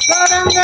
Gauranga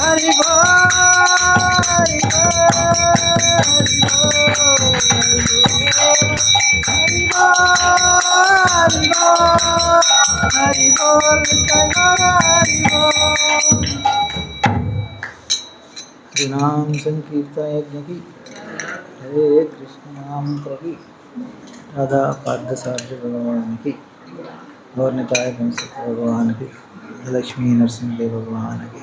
Hari नाम संकीर्तन यज्ञ की हरे कृष्ण नाम प्रभु राधा पाद साध्य भगवान की और निताय भगवान की लक्ष्मी नरसिंह देव भगवान की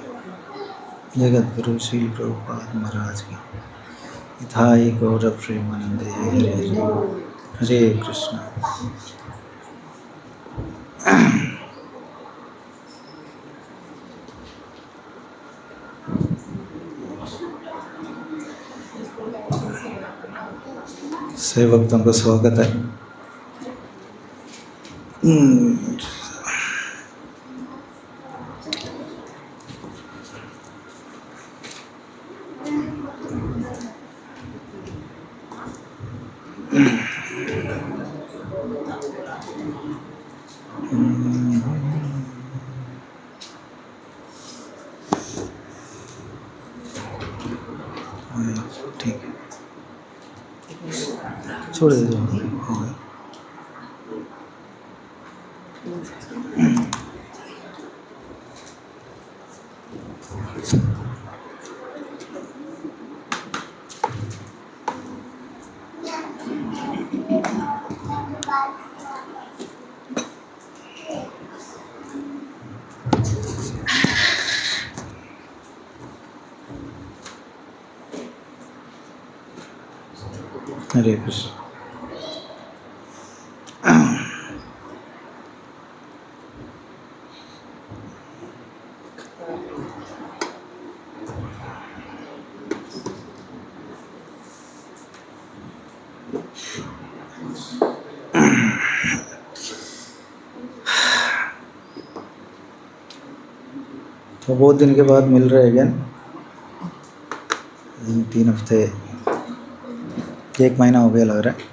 जगत गुरु श्री प्रभुपाद महाराज की इथाई गौर प्रेमानंदे हरे हरे कृष्ण। सेवकों को स्वागत है। ठीक है, छोड़ दो हो गया। हरे कृष्ण। तो बहुत दिन के बाद मिल रहे हैं, 3 हफ्ते 1 महीना हो गया लग रहा है।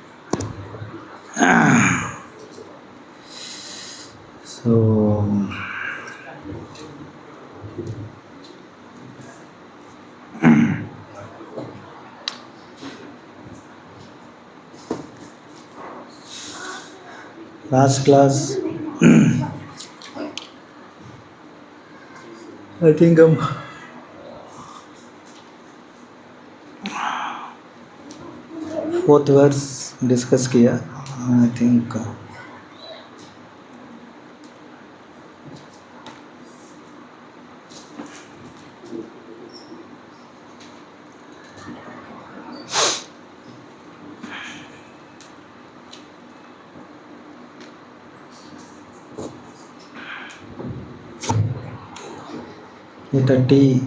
लास्ट क्लास आई थिंक हम 4th वर्स डिस्कस किया। आई थिंक ये 30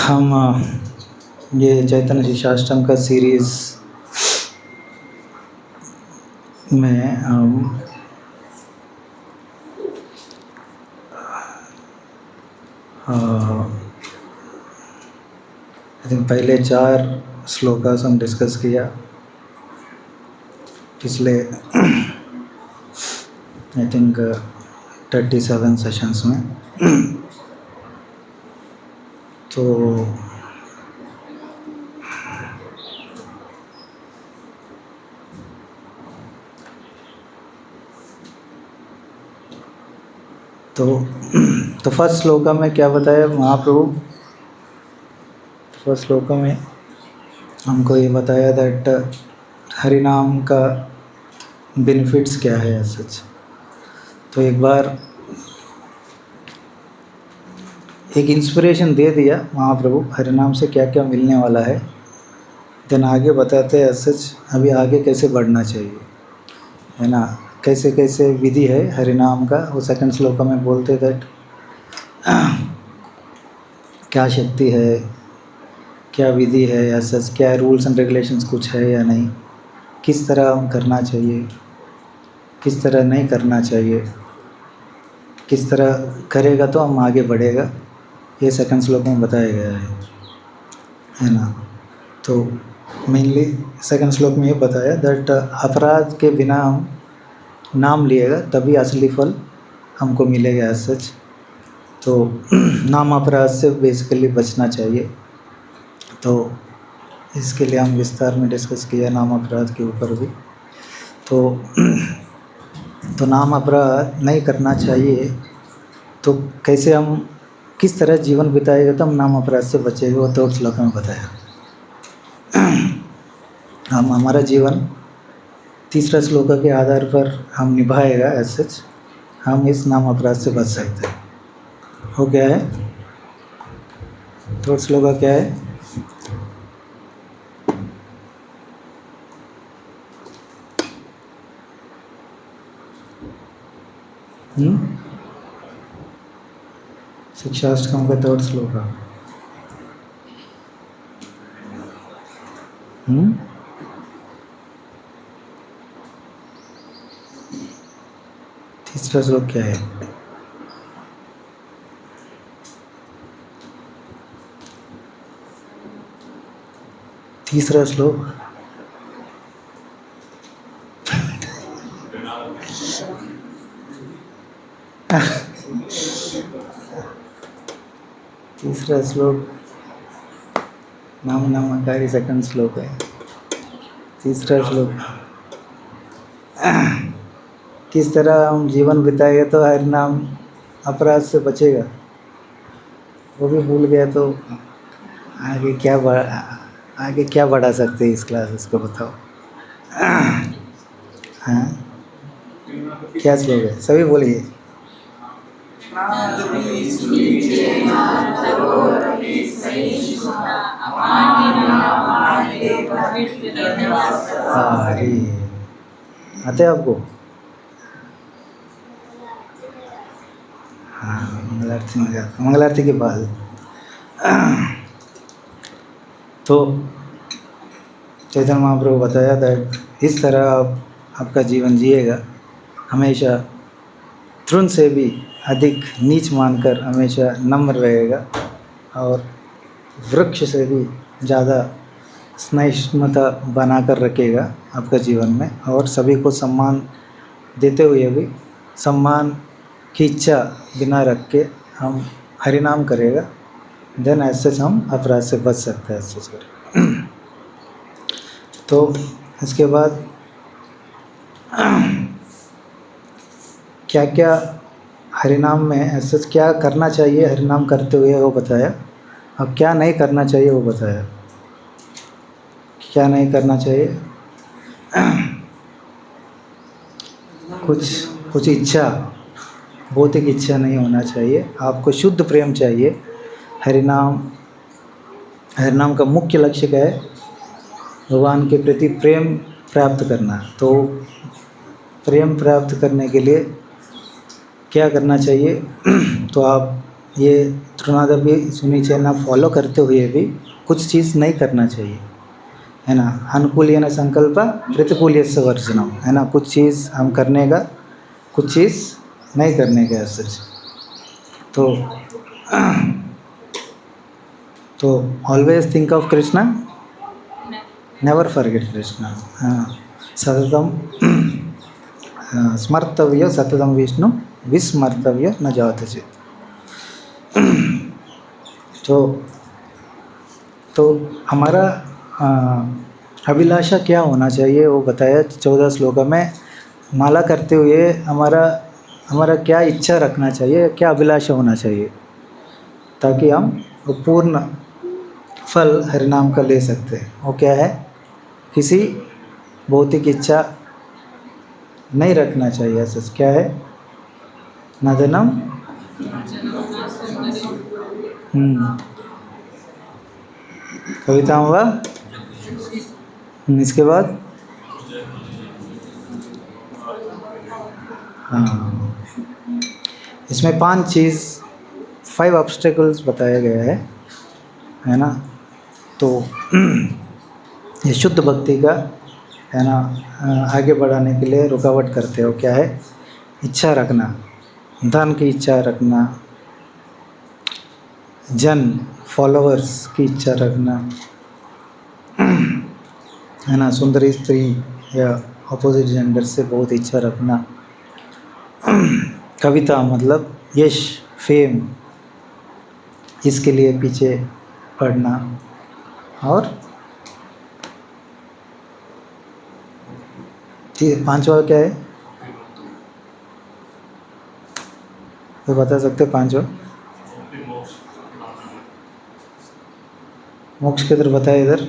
हम ये चैतन्य शिक्षाष्टम का सीरीज में हम आई थिंक पहले 4 श्लोकास हम डिस्कस किया पिछले आई थिंक 37 सेशंस में। तो फर्स्ट श्लोका में क्या बताया महाप्रभु? फर्स्ट श्लोका में हमको ये बताया दैट हरि नाम का बेनिफिट्स क्या है सच। तो एक बार एक इंस्पिरेशन दे दिया महाप्रभु हरि नाम से क्या क्या मिलने वाला है। देन आगे बताते हैं सच अभी आगे कैसे बढ़ना चाहिए, है ना, कैसे कैसे विधि है हरि नाम का। वो सेकंड श्लोक में बोलते दैट क्या शक्ति है, क्या विधि है या सच, क्या रूल्स एंड रेगुलेशंस कुछ है या नहीं, किस तरह हम करना चाहिए, किस तरह नहीं करना चाहिए, किस तरह करेगा तो हम आगे बढ़ेगा, ये सेकंड श्लोक में बताया गया है ना। तो मेनली सेकंड श्लोक में ये बताया दैट अपराध के बिना हम नाम लिएगा तभी असली फल हमको मिलेगा सच। तो नाम अपराध से बेसिकली बचना चाहिए। तो इसके लिए हम विस्तार में डिस्कस किया नाम अपराध के ऊपर भी। तो नाम अपराध नहीं करना चाहिए। तो कैसे हम किस तरह जीवन बिताएगा तो हम नाम अपराध से बचेगा, वो तो श्लोक में बताया। हम हमारा जीवन तीसरा श्लोक के आधार पर हम निभाएगा एज सच, हम इस नाम अपराध से बच सकते हैं। वो क्या है? थर्ड श्लोक क्या है? शिक्षाष्टकम का थर्ड श्लोक है। तीसरा श्लोक क्या है? तीसरा श्लोक तीसरा श्लोक नामकारी सेकंड श्लोक है। तीसरा श्लोक किस तरह हम जीवन बिताएगा तो हर नाम अपराध से बचेगा, वो भी भूल गया। तो आगे क्या बढ़ा सकते हैं इस क्लासेस को, बताओ। हाँ, क्या श्लोक है? सभी बोलिए। अरे आते आपको? हाँ, मंगलारती में जाता, मंगलारती के बाद। तो चैतन्य महाप्रभु बताया दैट इस तरह आपका जीवन जिएगा, हमेशा तृण से भी अधिक नीच मानकर हमेशा नम्र रहेगा, और वृक्ष से भी ज़्यादा सहिष्णुता बनाकर रखेगा आपका जीवन में, और सभी को सम्मान देते हुए भी सम्मान की इच्छा बिना रख के हम हरिनाम करेगा, देन ऐसे हम अपराध से बच सकते हैं। ऐसे करें। तो इसके बाद क्या क्या हरिनाम में ऐसे क्या करना चाहिए हरिनाम करते हुए वो बताया, और क्या नहीं करना चाहिए वो बताया। क्या नहीं करना चाहिए? कुछ इच्छा, भौतिक इच्छा नहीं होना चाहिए, आपको शुद्ध प्रेम चाहिए। हरिनाम का मुख्य लक्ष्य क्या है? भगवान के प्रति प्रेम प्राप्त करना। तो प्रेम प्राप्त करने के लिए क्या करना चाहिए? तो आप ये तृणादपि सुनी चेना फॉलो करते हुए भी कुछ चीज़ नहीं करना चाहिए, है ना। अनुकूल्यन संकल्प प्रतिकूल्यस्य वर्जनम, है ना। कुछ चीज़ हम करने का, कुछ चीज़ नहीं करने का सच। तो always think of Krishna, never forget Krishna. हाँ, सततम स्मर्तव्य सततम विष्णु, विस्मर्तव्य न जात चेत। तो हमारा अभिलाषा क्या होना चाहिए वो बताया 14 श्लोक में। माला करते हुए हमारा क्या इच्छा रखना चाहिए, क्या अभिलाषा होना चाहिए, ताकि हम पूर्ण फल हरिनाम का ले सकते हैं। वो क्या है? किसी भौतिक इच्छा नहीं रखना चाहिए। सच क्या है? न धनम, कविता हुआ। इसके बाद हाँ, इसमें 5 ऑब्स्टेकल्स बताया गया है ना। तो ये शुद्ध भक्ति का, है ना, आगे बढ़ाने के लिए रुकावट करते हो। क्या है? इच्छा रखना, धन की इच्छा रखना, जन फॉलोअर्स की इच्छा रखना, है ना, सुंदरी स्त्री या अपोजिट जेंडर से बहुत इच्छा रखना, कविता मतलब यश, फेम, इसके लिए पीछे पढ़ना। और पांचवा क्या है, तो बता सकते पांचवा? मोक्ष की तरफ बताए इधर।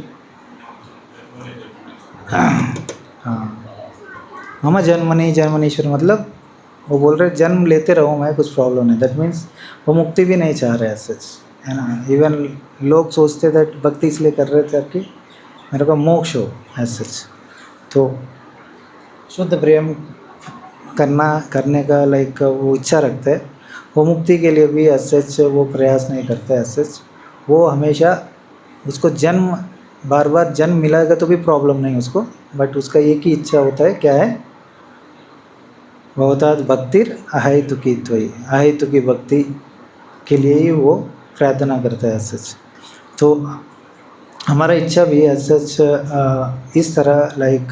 हाँ, मम जन्मनि जन्मनीश्वर, मतलब वो बोल रहे जन्म लेते रहूँ मैं, कुछ प्रॉब्लम नहीं। दैट मीन्स वो मुक्ति भी नहीं चाह रहे सच, है ना। इवन लोग सोचते थे भक्ति इसलिए कर रहे थे कि मेरे को मोक्ष हो सच। तो शुद्ध प्रेम करने का लाइक वो इच्छा रखते हैं, वो मुक्ति के लिए भी सच वो प्रयास नहीं करते सच। वो हमेशा उसको जन्म, बार बार जन्म मिलेगा तो भी प्रॉब्लम नहीं उसको, बट उसका एक ही इच्छा होता है, क्या है? भवतात् भक्तिर अहेतुकी त्वयि, अहेतुकी भक्ति के लिए ही वो प्रार्थना करता है सच। तो हमारा इच्छा भी सच इस तरह लाइक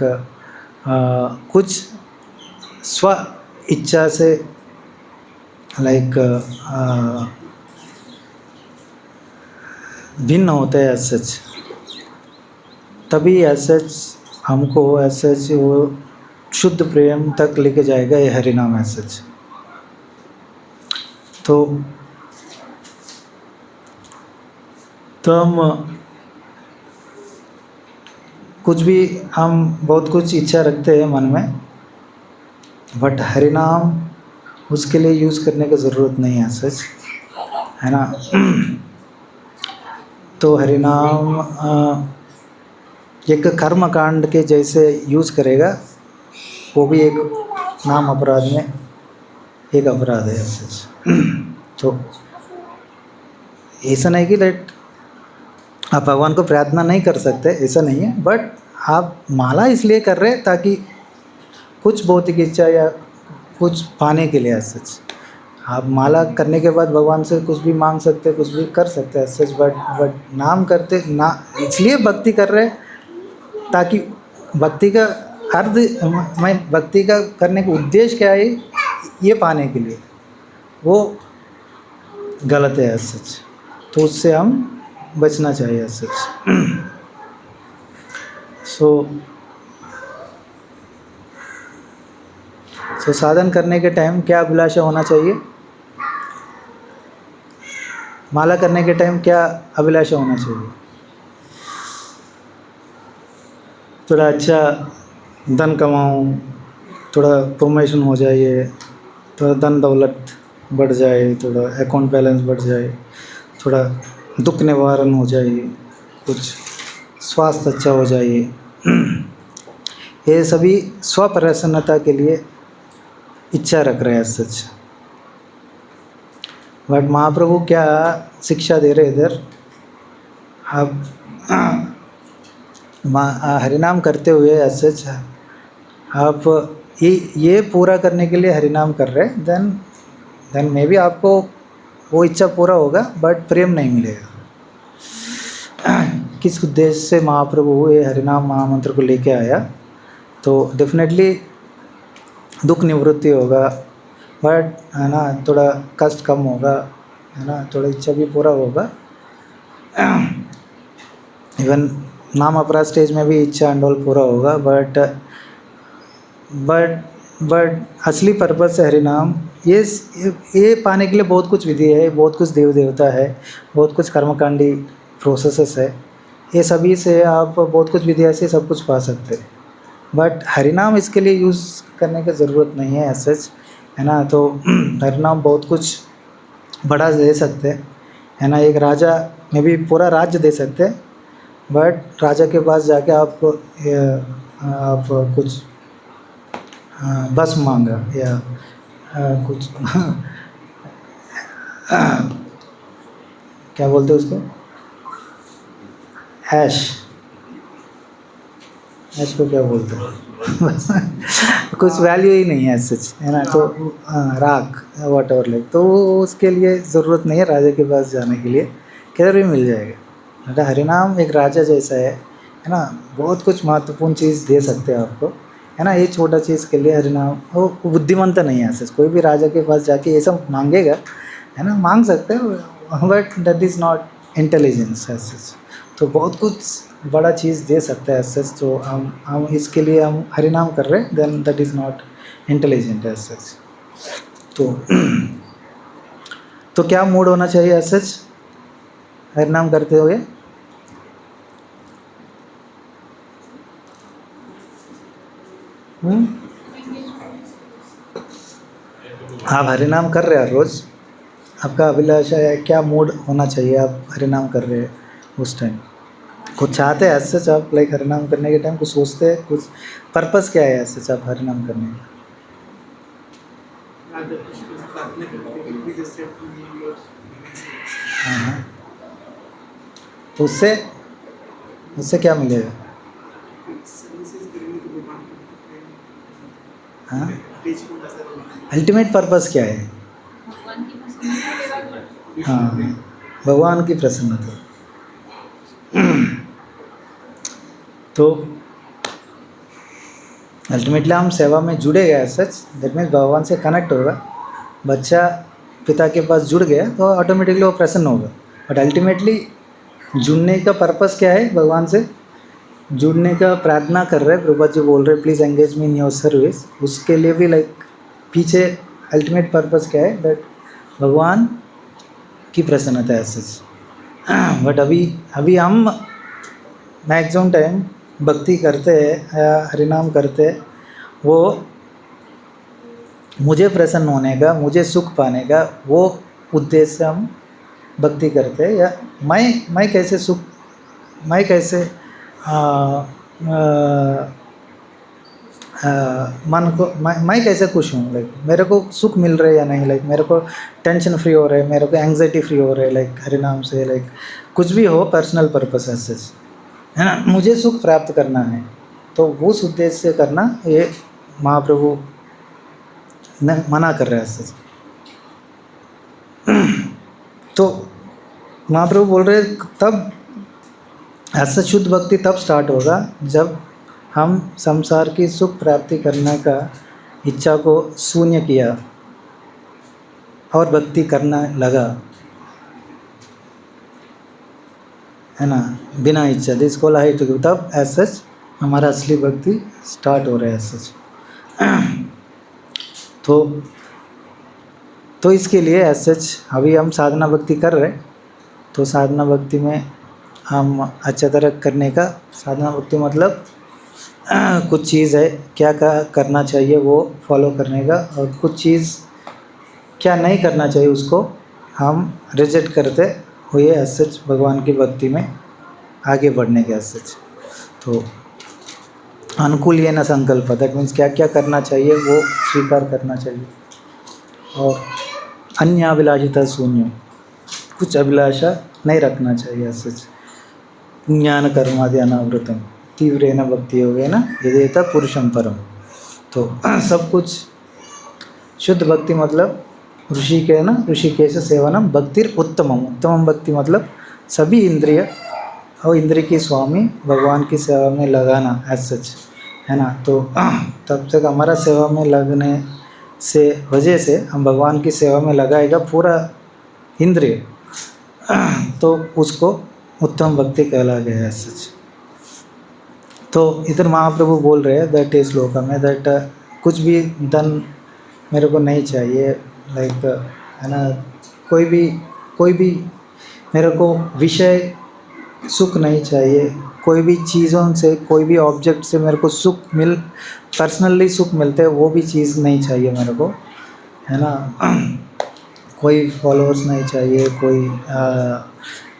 कुछ स्व इच्छा से लाइक भिन्न होता है सच, तभी सच हमको सच वो शुद्ध प्रेम तक लेके जाएगा ये हरिनाम सच। तो हम कुछ भी, हम बहुत कुछ इच्छा रखते हैं मन में, बट हरिनाम उसके लिए यूज़ करने की ज़रूरत नहीं है सच, है ना। तो हरिनाम एक कर्म कांड के जैसे यूज़ करेगा, वो भी एक नाम अपराध में एक अपराध है सच। तो ऐसा नहीं कि दैट आप भगवान को प्रार्थना नहीं कर सकते, ऐसा नहीं है, बट आप माला इसलिए कर रहे ताकि कुछ भौतिक इच्छा या कुछ पाने के लिए सच। आप माला करने के बाद भगवान से कुछ भी मांग सकते, कुछ भी कर सकते हैं सच, बट नाम करते ना इसलिए भक्ति कर रहे ताकि भक्ति का अर्थ, मैं भक्ति का करने का उद्देश्य क्या है, ये पाने के लिए, वो गलत है सच। तो उससे हम बचना चाहिए सच। सो साधन करने के टाइम क्या अभिलाषा होना चाहिए? माला करने के टाइम क्या अभिलाषा होना चाहिए? थोड़ा अच्छा धन कमाऊं, थोड़ा प्रमोशन हो जाए, थोड़ा धन दौलत बढ़ जाए, थोड़ा अकाउंट बैलेंस बढ़ जाए, थोड़ा दुख निवारण हो जाए, कुछ स्वास्थ्य अच्छा हो जाए, ये सभी स्वप्रसन्नता के लिए इच्छा रख रहे हैं सच। बट महाप्रभु क्या शिक्षा दे रहे इधर, आप हरिनाम करते हुए सच आप ये पूरा करने के लिए हरिनाम कर रहे हैं, देन मे बी आपको वो इच्छा पूरा होगा, बट प्रेम नहीं मिलेगा। किस उद्देश्य से महाप्रभु ये हरिनाम महामंत्र को लेके आया, तो डेफिनेटली दुख निवृत्ति होगा, बट है ना थोड़ा कष्ट कम होगा, है ना, थोड़ा इच्छा भी पूरा होगा। इवन नाम अपराध स्टेज में भी इच्छा एंड ऑल पूरा होगा, बट असली पर्पस है हरिनाम। ये पाने के लिए बहुत कुछ विधि है, बहुत कुछ देव देवता है, बहुत कुछ कर्मकांडी प्रोसेसेस है, ये सभी से आप बहुत कुछ विधि से सब कुछ पा सकते हैं, बट हरिनाम इसके लिए यूज़ करने की ज़रूरत नहीं है सच, है ना। तो हरिनाम बहुत कुछ बड़ा दे सकते हैं, है ना। एक राजा में भी पूरा राज्य दे सकते हैं, बट राजा के पास जाके आप कुछ बस मांगा या कुछ क्या बोलते हैं उसको, ऐश को क्या बोलते हैं कुछ वैल्यू ही नहीं है सच, है ना। तो राख वॉट एवर लाइक, तो उसके लिए ज़रूरत नहीं है राजा के पास जाने के लिए, किधर भी मिल जाएगा। मतलब हरिनाम एक राजा जैसा है ना, बहुत कुछ महत्वपूर्ण चीज़ दे सकते हैं आपको, है ना, ये छोटा चीज़ के लिए हरिनाम, वो बुद्धिमंत नहीं है। ऐसे कोई भी राजा के पास जाके ये सब मांगेगा, है ना, मांग सकते हैं, but that is not intelligence ऐसे। तो बहुत कुछ बड़ा चीज़ दे सकता है ऐसे, तो हम इसके लिए हम हरिनाम कर रहे हैं, then that is not intelligent ऐसे। तो क्या मूड होना चाहिए ऐसे हरिनाम करते हुए? आप हरिनाम कर रहे हैं रोज़, आपका अभिलाषा है क्या मूड होना चाहिए? आप हरिनाम कर रहे हैं उस टाइम कुछ चाहते हैं ऐसे आप, लाइक हरिनाम करने के टाइम कुछ सोचते हैं, कुछ पर्पस क्या है ऐसे आप हरिनाम करने का? हाँ, तो उससे क्या मिलेगा? हाँ, अल्टीमेट पर्पस क्या है? हाँ, भगवान की प्रसन्नता। तो अल्टीमेटली हम सेवा में जुड़े गए सच, दैट मीन्स भगवान से कनेक्ट होगा। बच्चा पिता के पास जुड़ गया तो ऑटोमेटिकली वो प्रसन्न होगा। बट अल्टीमेटली जुड़ने का पर्पस क्या है? भगवान से जुड़ने का प्रार्थना कर रहे हैं, प्रभुपाद जी बोल रहे हैं please engage me in your service. उसके लिए भी लाइक पीछे अल्टीमेट पर्पस क्या है? दैट भगवान की प्रसन्नता है सच। बट अभी हम मैक्सिमम टाइम भक्ति करते हैं या हरिनाम करते हैं, वो मुझे प्रसन्न होने का, मुझे सुख पाने का वो उद्देश्य से हम भक्ति करते हैं। या मैं कैसे सुख, मैं कैसे मन को, मैं कैसे खुश हूँ, लाइक मेरे को सुख मिल रहा है या नहीं, लाइक मेरे को टेंशन फ्री हो रहा है, मेरे को एंग्जाइटी फ्री हो रहा है, लाइक हरिनाम से, लाइक कुछ भी हो पर्सनल पर्पस ऐसे, है ना, मुझे सुख प्राप्त करना है। तो उस उद्देश्य से करना, ये महाप्रभु मना कर रहे हैं ऐसे। तो महाप्रभु बोल रहे तब ऐसा शुद्ध भक्ति तब स्टार्ट होगा जब हम संसार की सुख प्राप्ति करने का इच्छा को शून्य किया और भक्ति करना लगा, है ना, बिना इच्छा, दिस को लाई तो तब ऐसा हमारा असली भक्ति स्टार्ट हो रहा है ऐसा। तो इसके लिए ऐसा अभी हम साधना भक्ति कर रहे हैं, तो साधना भक्ति में हम अच्छा तरह करने का, साधना भक्ति मतलब कुछ चीज़ है क्या करना चाहिए वो फॉलो करने का, और कुछ चीज़ क्या नहीं करना चाहिए उसको हम रिजेक्ट करते हुए सच भगवान की भक्ति में आगे बढ़ने के सच। तो अनुकूल ये न संकल्प, दैट मीन्स क्या क्या करना चाहिए वो स्वीकार करना चाहिए, और अन्य अभिलाषिता शून्य, कुछ अभिलाषा नहीं रखना चाहिए सच। ज्ञान कर्मादि अनावृतम तीव्रेण भक्ति हो गए ना यदेता पुरुषम परम। तो सब कुछ शुद्ध भक्ति मतलब ऋषि के ना, ऋषिकेश सेवनम भक्तिर उत्तमम। उत्तमम भक्ति मतलब सभी इंद्रिय और इंद्रिय की स्वामी भगवान की सेवा में लगाना एज सच, है ना। तो तब तक हमारा सेवा में लगने से वजह से हम भगवान की सेवा में लगाएगा पूरा इंद्रिय, तो उसको उत्तम भक्ति कहला गया है सच। तो इधर महाप्रभु बोल रहे हैं दैट श्लोक में दैट कुछ भी धन मेरे को नहीं चाहिए, लाइक है ना, कोई भी मेरे को विषय सुख नहीं चाहिए, कोई भी चीज़ों से, कोई भी ऑब्जेक्ट से मेरे को सुख पर्सनली सुख मिलते हैं वो भी चीज़ नहीं चाहिए मेरे को, है ना। कोई फॉलोअर्स नहीं चाहिए,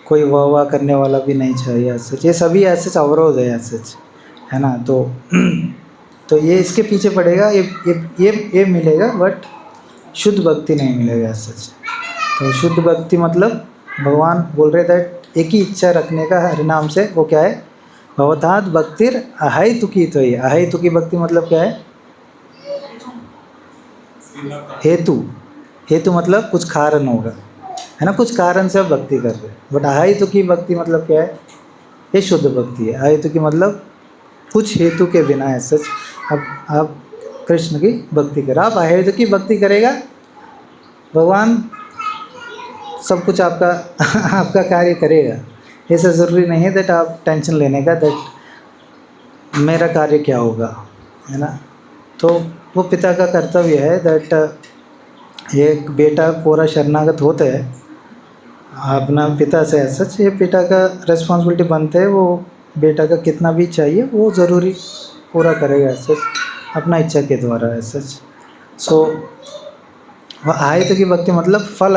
कोई वाह करने वाला भी नहीं चाहिए ऐसे, ये सभी ऐसे अवरोध है ऐसे, है ना। तो ये इसके पीछे पड़ेगा, ये मिलेगा, बट शुद्ध भक्ति नहीं मिलेगा ऐसे। तो शुद्ध भक्ति मतलब भगवान बोल रहे दैट एक ही इच्छा रखने का हरिनाम से, वो क्या है? भवतात् भक्तिर अहेतुकी। तो ये अहेतुकी भक्ति मतलब क्या है? हेतु मतलब कुछ कारण होगा, है ना, कुछ कारण से आप भक्ति कर रहे हैं। बट अहेतुकी भक्ति मतलब क्या है? ये शुद्ध भक्ति है। अहेतुकी मतलब कुछ हेतु के बिना है सच अब आप कृष्ण की भक्ति करो, आप अहेतु की भक्ति करेगा, भगवान सब कुछ आपका आपका कार्य करेगा। ऐसा ज़रूरी नहीं है दैट आप टेंशन लेने का दैट मेरा कार्य क्या होगा, है ना। तो वो पिता का कर्तव्य है दैट एक बेटा पूरा शरणागत होता है अपना पिता से, सच ये पिता का रिस्पॉन्सिबिलिटी बनते है, वो बेटा का कितना भी चाहिए वो ज़रूरी पूरा करेगा सच अपना इच्छा के द्वारा है सच। सो वह आयत की भक्ति मतलब फल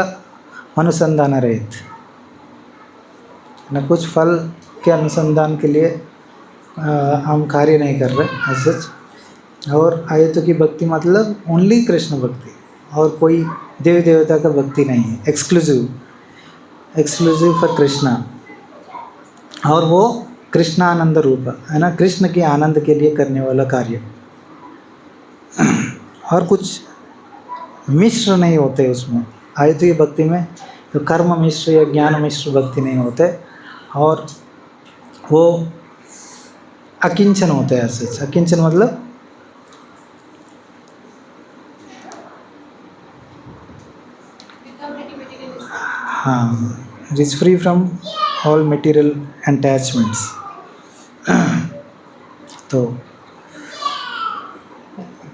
अनुसंधान रहित, न कुछ फल के अनुसंधान के लिए हम कार्य नहीं कर रहे सच। और आयतों की भक्ति मतलब ओनली कृष्ण भक्ति, और कोई देवी देवता का भक्ति नहीं है, एक्सक्लूसिव फॉर कृष्णा, और वो कृष्ण आनंद रूप है ना, कृष्ण के आनंद के लिए करने वाला कार्य। और कुछ मिश्र नहीं होते उसमें, आयतु की भक्ति में तो कर्म मिश्र या ज्ञान मिश्र भक्ति नहीं होते, और वो अकिंचन होते हैं ऐसे। अकिंचन मतलब हाँ, it is free from all material attachments.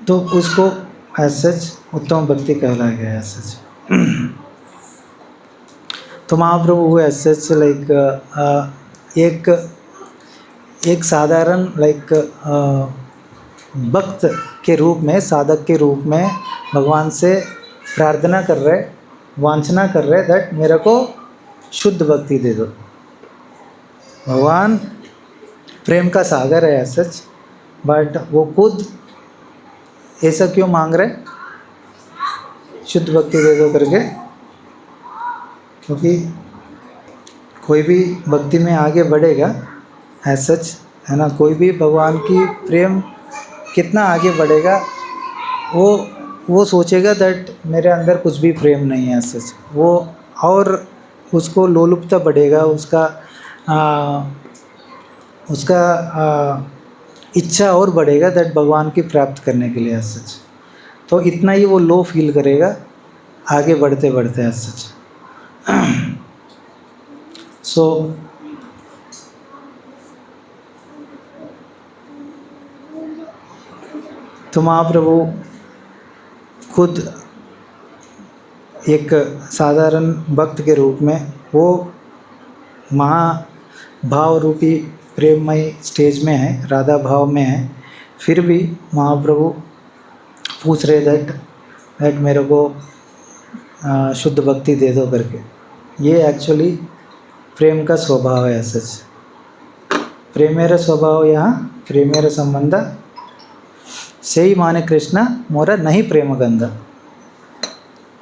तो उसको एज सच उत्तम भक्ति कहलाया गया एज सच। तो महाप्रभु हुए एज सच लाइक एक साधारण लाइक भक्त के रूप में, साधक के रूप में भगवान से प्रार्थना कर रहे, वांछना कर रहे दैट मेरे को शुद्ध भक्ति दे दो। भगवान प्रेम का सागर है एज सच, बट वो खुद ऐसा क्यों मांग रहे शुद्ध भक्ति दे दो करके? क्योंकि कोई भी भक्ति में आगे बढ़ेगा एज सच, है ना, कोई भी भगवान की प्रेम कितना आगे बढ़ेगा, वो सोचेगा दैट मेरे अंदर कुछ भी प्रेम नहीं है एज सच, वो और उसको लोलुपता बढ़ेगा, उसका इच्छा और बढ़ेगा दैट भगवान की प्राप्त करने के लिए एज सच। तो इतना ही वो लो फील करेगा आगे बढ़ते बढ़ते एज सच। सो तो महाप्रभु खुद एक साधारण भक्त के रूप में वो महाभाव रूपी प्रेममय स्टेज में है, राधा भाव में है, फिर भी महाप्रभु पूछ रहे दैट मेरे को शुद्ध भक्ति दे दो करके। ये एक्चुअली प्रेम का स्वभाव है सच। प्रेमेर स्वभाव यहाँ प्रेमेर संबंध से ही माने कृष्ण मोरा नहीं प्रेम गंधा,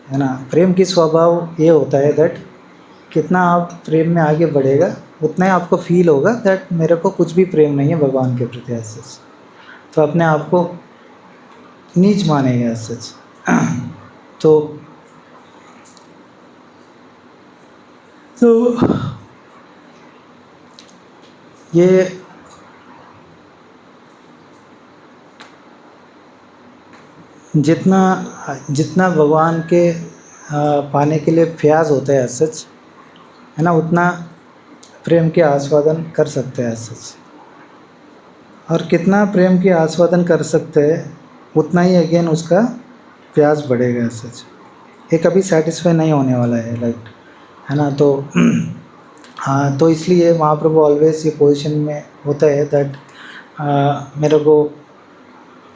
है ना। प्रेम की स्वभाव ये होता है दैट कितना आप प्रेम में आगे बढ़ेगा उतना ही आपको फील होगा दैट मेरे को कुछ भी प्रेम नहीं है भगवान के प्रति एज सच। तो अपने आप को नीच मानेगा एज सच। तो ये जितना भगवान के पाने के लिए प्यास होता है सच, है ना, उतना प्रेम के आस्वादन कर सकते हैं सच। और कितना प्रेम के आस्वादन कर सकते हैं उतना ही अगेन उसका प्यास बढ़ेगा सच। ये कभी सेटिस्फाई नहीं होने वाला है लाइक, है ना। तो हाँ, तो इसलिए महाप्रभु ऑलवेज ये पोजीशन में होता है दैट मेरे को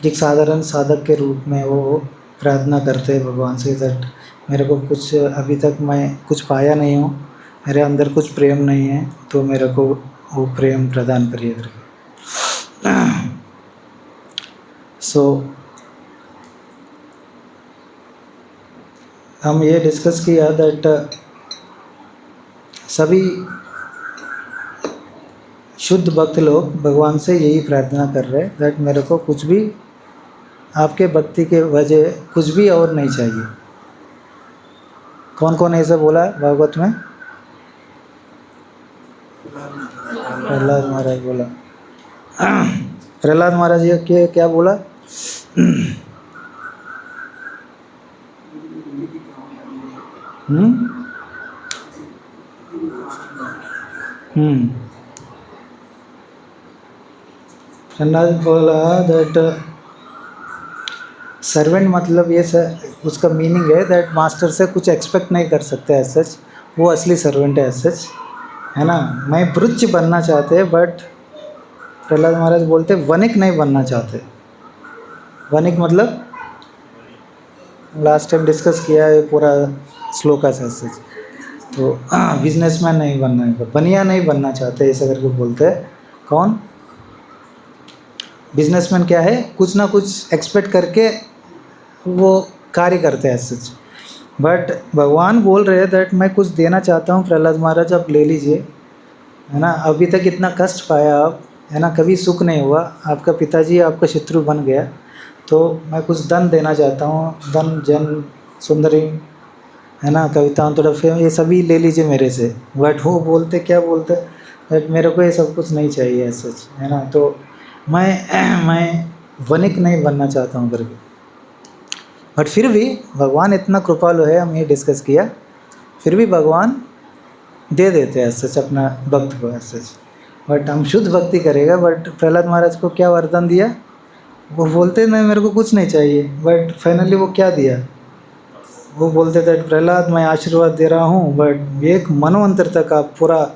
एक साधारण साधक के रूप में वो प्रार्थना करते हैं भगवान से दैट मेरे को कुछ अभी तक मैं कुछ पाया नहीं हूँ, मेरे अंदर कुछ प्रेम नहीं है, तो मेरे को वो प्रेम प्रदान करिए करके। सो हम ये डिस्कस किया दैट सभी शुद्ध भक्त लोग भगवान से यही प्रार्थना कर रहे हैं दैट मेरे को कुछ भी आपके भक्ति के वजह कुछ भी और नहीं चाहिए। कौन कौन ऐसा बोला भागवत में? प्रहलाद महाराज बोला। प्रहलाद महाराज जी के क्या बोला? हम्म हम्म प्रहलाद बोला दैट सर्वेंट मतलब ये उसका मीनिंग है दैट मास्टर से कुछ एक्सपेक्ट नहीं कर सकते एज सच, वो असली सर्वेंट है एज सच, है ना। मैं ब्रुच बनना चाहते बट प्रहलाद महाराज बोलते वनिक नहीं बनना चाहते। वनिक मतलब लास्ट टाइम डिस्कस किया है पूरा श्लोका से एज सच। तो बिजनेसमैन नहीं बनना है, बनिया नहीं बनना चाहते ऐसा करके बोलते हैं। कौन? बिजनेसमैन क्या है, कुछ ना कुछ एक्सपेक्ट करके वो कार्य करते हैं सच। बट भगवान बोल रहे हैं दैट मैं कुछ देना चाहता हूँ प्रहलाद महाराज, आप ले लीजिए, है ना। अभी तक इतना कष्ट पाया आप, है ना, कभी सुख नहीं हुआ, आपका पिताजी आपका शत्रु बन गया, तो मैं कुछ धन देना चाहता हूँ, धन जन सुंदरी, है ना, कविताओं थोड़ा फेम, ये सभी ले लीजिए मेरे से। बट वो बोलते क्या बोलते दैट मेरे को ये सब कुछ नहीं चाहिए सच, है ना। तो मैं वनिक नहीं बनना चाहता हूँ करके। बट फिर भी भगवान इतना कृपालु है, हम ये डिस्कस किया, फिर भी भगवान दे देते हैं सच अपना भक्त को सच। बट हम शुद्ध भक्ति करेगा। बट प्रहलाद महाराज को क्या वरदान दिया? वो बोलते नहीं मेरे को कुछ नहीं चाहिए, बट फाइनली वो क्या दिया? वो बोलते थे प्रहलाद मैं आशीर्वाद दे रहा हूँ, बट एक मनवंतर तक आप पूरा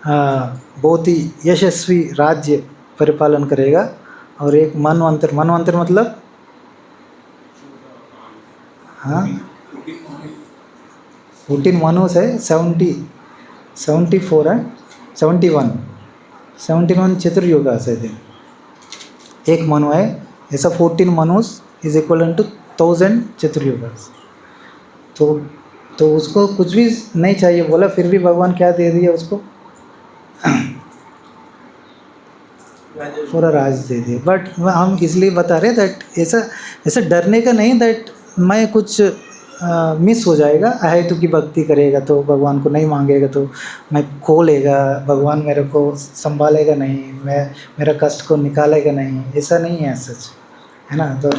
बहुत ही यशस्वी राज्य परिपालन करेगा। और एक मनवंतर, मनवंतर मतलब हाँ 14 मनुस है, 74 है, 71 चतुर्युग से थे। एक मनु है ऐसा, 14 मनुस इज इक्वल टू 1000 चतुर्युग। तो उसको कुछ भी नहीं चाहिए बोला, फिर भी भगवान क्या दे दिया उसको? पूरा राज दे दिया। बट हम इसलिए बता रहे दैट ऐसा ऐसा डरने का नहीं दैट मैं कुछ मिस हो जाएगा। अहेतु की भक्ति करेगा तो भगवान को नहीं मांगेगा तो मैं खो लेगा, भगवान मेरे को संभालेगा नहीं, मैं मेरा कष्ट को निकालेगा नहीं, ऐसा नहीं है सच, है ना। तो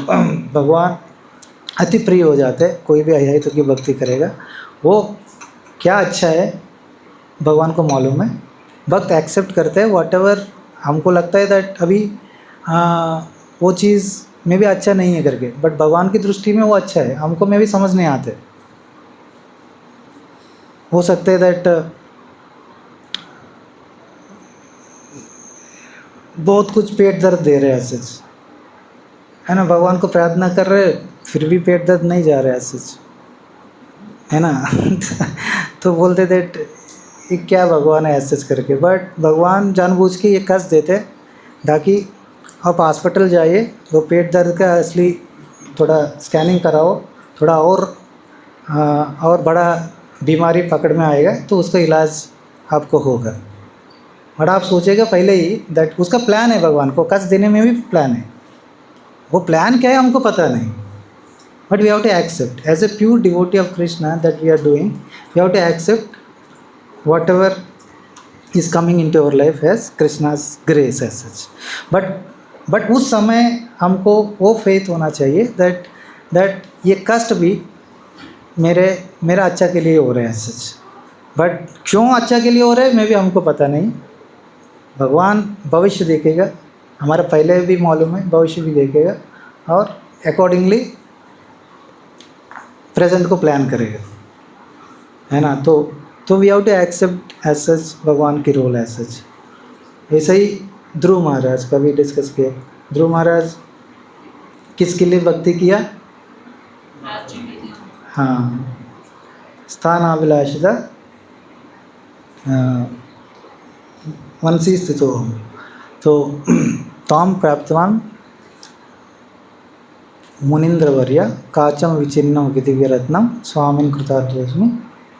भगवान अति प्रिय हो जाते हैं, कोई भी अहेतु की भक्ति करेगा वो क्या अच्छा है भगवान को मालूम है। भक्त एक्सेप्ट करते हैं वॉट एवर हमको लगता है दैट अभी वो चीज़ में भी अच्छा नहीं है करके, बट भगवान की दृष्टि में वो अच्छा है, हमको में भी समझ नहीं आते। हो सकते है दैट बहुत कुछ पेट दर्द दे रहे हैं सच, है ना, भगवान को प्रार्थना कर रहे फिर भी पेट दर्द नहीं जा रहा है सच, है ना। तो बोलते दैट ये क्या भगवान है सच करके। बट भगवान जानबूझ के ये कष्ट देते ताकि आप हॉस्पिटल जाइए, वो पेट दर्द का असली थोड़ा स्कैनिंग कराओ, थोड़ा और बड़ा बीमारी पकड़ में आएगा तो उसका इलाज आपको होगा। बट आप सोचेगा पहले ही दैट उसका प्लान है, भगवान को कष्ट देने में भी प्लान है, वो प्लान क्या है हमको पता नहीं। But we have to accept as a pure devotee of Krishna that we are doing, we have to accept whatever is coming into our life as Krishna's grace as such. But उस समय हमको वो faith होना चाहिए that ये कष्ट भी मेरा अच्छा के लिए हो रहा है सच। बट क्यों अच्छा के लिए हो रहा है मैं भी हमको पता नहीं, भगवान भविष्य देखेगा, हमारा पहले भी मालूम है, भविष्य भी देखेगा और अकॉर्डिंगली प्रेजेंट को प्लान करेगा, है ना। तो we have to accept as such भगवान की रोल एज सच। ऐसे ही ध्रुव महाराज का भी डिस्कस किया। ध्रुव महाराज किसके लिए भक्ति किया? हाँ, स्थान अभिलाषिता मनसी स्थितो हम, तो ताम प्राप्तवान मुनीन्द्रवर्य काचम विचिन्नम विदिव्यरत्नम स्वामिन कृतार्थोस्मि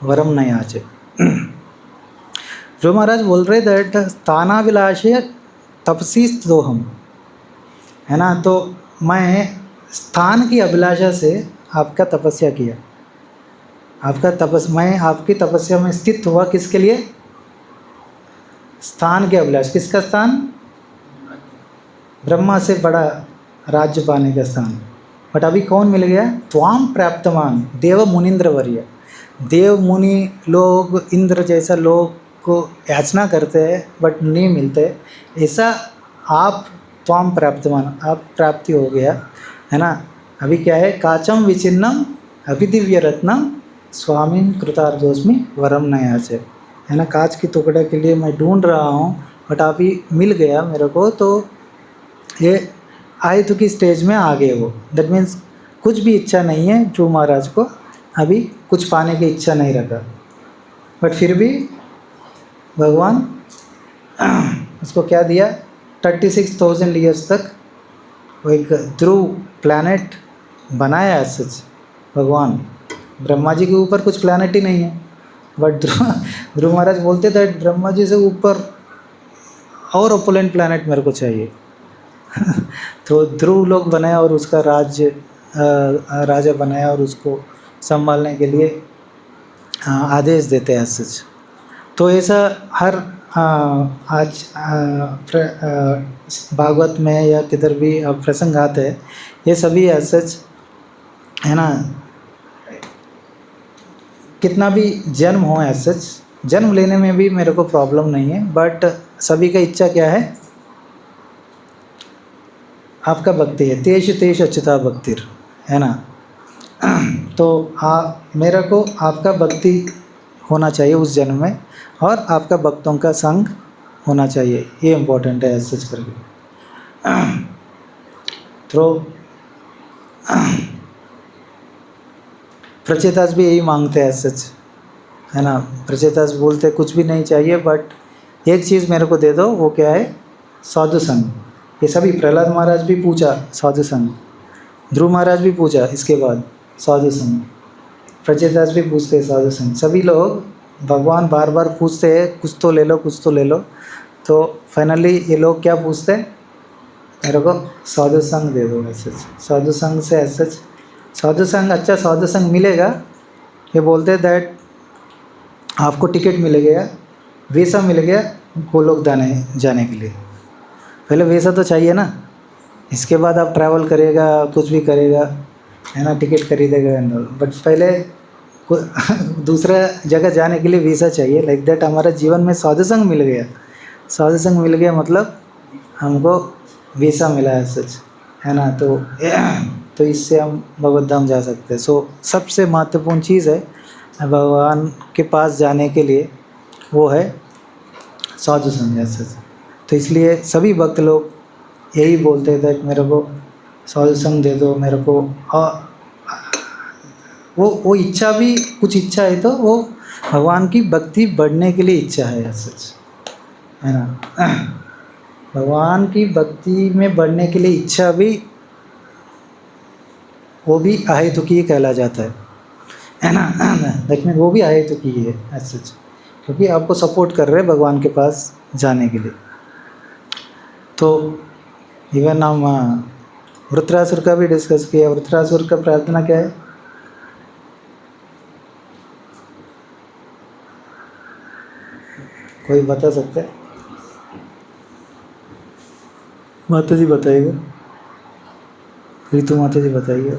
वरम न याचे। ध्रुव महाराज बोल रहे दैट स्थानाभिलाषी तपसी स्थितोहम, है ना। तो मैं स्थान की अभिलाषा से आपका तपस्या किया, मैं आपकी तपस्या में स्थित हुआ। किसके लिए? स्थान के अभिलाष। किसका स्थान? ब्रह्मा से बड़ा राज्य पाने का स्थान। बट अभी कौन मिल गया? त्वाम प्राप्तवान देव मुनीन्द्र वर्य। देव मुनि लोग, इंद्र जैसा लोग को याचना करते हैं बट नहीं मिलते, ऐसा आप त्वाम प्राप्तवान, आप प्राप्ति हो गया है ना। अभी क्या है? काचम विचिन्नम अभिदिव्य रत्नम स्वामी कृतार्थोस्मि वरम नयाचे, है ना। कांच की टुकड़े के लिए मैं ढूंढ रहा हूँ बट अभी मिल गया मेरे को, तो ये आयतु की स्टेज में आ गए वो। दैट मीन्स कुछ भी इच्छा नहीं है ध्रुव महाराज को, अभी कुछ पाने की इच्छा नहीं रखा, बट फिर भी भगवान उसको क्या दिया? 36,000 ईयर्स तक वो एक ध्रुव प्लैनेट बनाया। सच भगवान, ब्रह्मा जी के ऊपर कुछ प्लैनेट ही नहीं है, बट ध्रुव महाराज बोलते थे ब्रह्मा जी से ऊपर और ओपुलेंट प्लैनेट मेरे को चाहिए। तो ध्रुव लोग बनाया और उसका राजा बनाया और उसको संभालने के लिए आदेश देते हैं सच। तो ऐसा हर आज भागवत में या किधर भी प्रसंग आते हैं, ये सभी सच है ना। कितना भी जन्म हो सच, जन्म लेने में भी मेरे को प्रॉब्लम नहीं है, बट सभी का इच्छा क्या है? आपका भक्ति है। तेज तेज अच्युता भक्तिर, है ना। तो मेरे को आपका भक्ति होना चाहिए उस जन्म में, और आपका भक्तों का संग होना चाहिए, ये इम्पोर्टेंट है सच करके। तो प्रचेतास भी यही मांगते हैं सच, है ना। प्रचेतास बोलते कुछ भी नहीं चाहिए बट एक चीज़ मेरे को दे दो, वो क्या है? साधु संग। ये सभी, प्रहलाद महाराज भी पूछा साधु संग, ध्रुव महाराज भी पूछा इसके बाद साधु संग, प्रचेतास भी पूछते हैं साधु संग। सभी लोग भगवान बार बार पूछते हैं कुछ तो ले लो, कुछ तो ले लो। तो फाइनली ये लोग क्या पूछते हैं? मेरे को साधु संग दे दो। ऐसे साधु संग से ऐसे साधु संग, अच्छा साधु संग मिलेगा। ये बोलते हैं दैट आपको टिकट मिल गया, वीसा मिल गया गोलोक जाने के लिए। पहले वीसा तो चाहिए ना, इसके बाद आप ट्रैवल करेगा, कुछ भी करेगा, है ना, टिकट खरीदेगा। बट पहले दूसरा जगह जाने के लिए वीसा चाहिए। लाइक दैट हमारा जीवन में साधु संग मिल गया। साधु संग मिल गया मतलब हमको वीसा मिला है सच, है ना। तो इससे हम भगवत धाम जा सकते हैं। सो सबसे महत्वपूर्ण चीज़ है भगवान के पास जाने के लिए, वो है साधु संग सच। तो इसलिए सभी भक्त लोग यही बोलते थे मेरे को साधु संग दे दो मेरे को। और वो इच्छा भी, कुछ इच्छा है तो वो भगवान की भक्ति बढ़ने के लिए इच्छा है सच, है ना। भगवान की भक्ति में बढ़ने के लिए इच्छा भी, वो भी अहेतुकी कहला जाता है ना। लेकिन वो भी अहेतुकी है सच, क्योंकि आपको सपोर्ट कर रहे हैं भगवान के पास जाने के लिए। तो इवन हम वृत्रासुर का भी डिस्कस किया। वृत्रासुर का प्रार्थना क्या है? कोई बता सकता है? माता जी बताइएगा, ऋतु माता जी बताइए।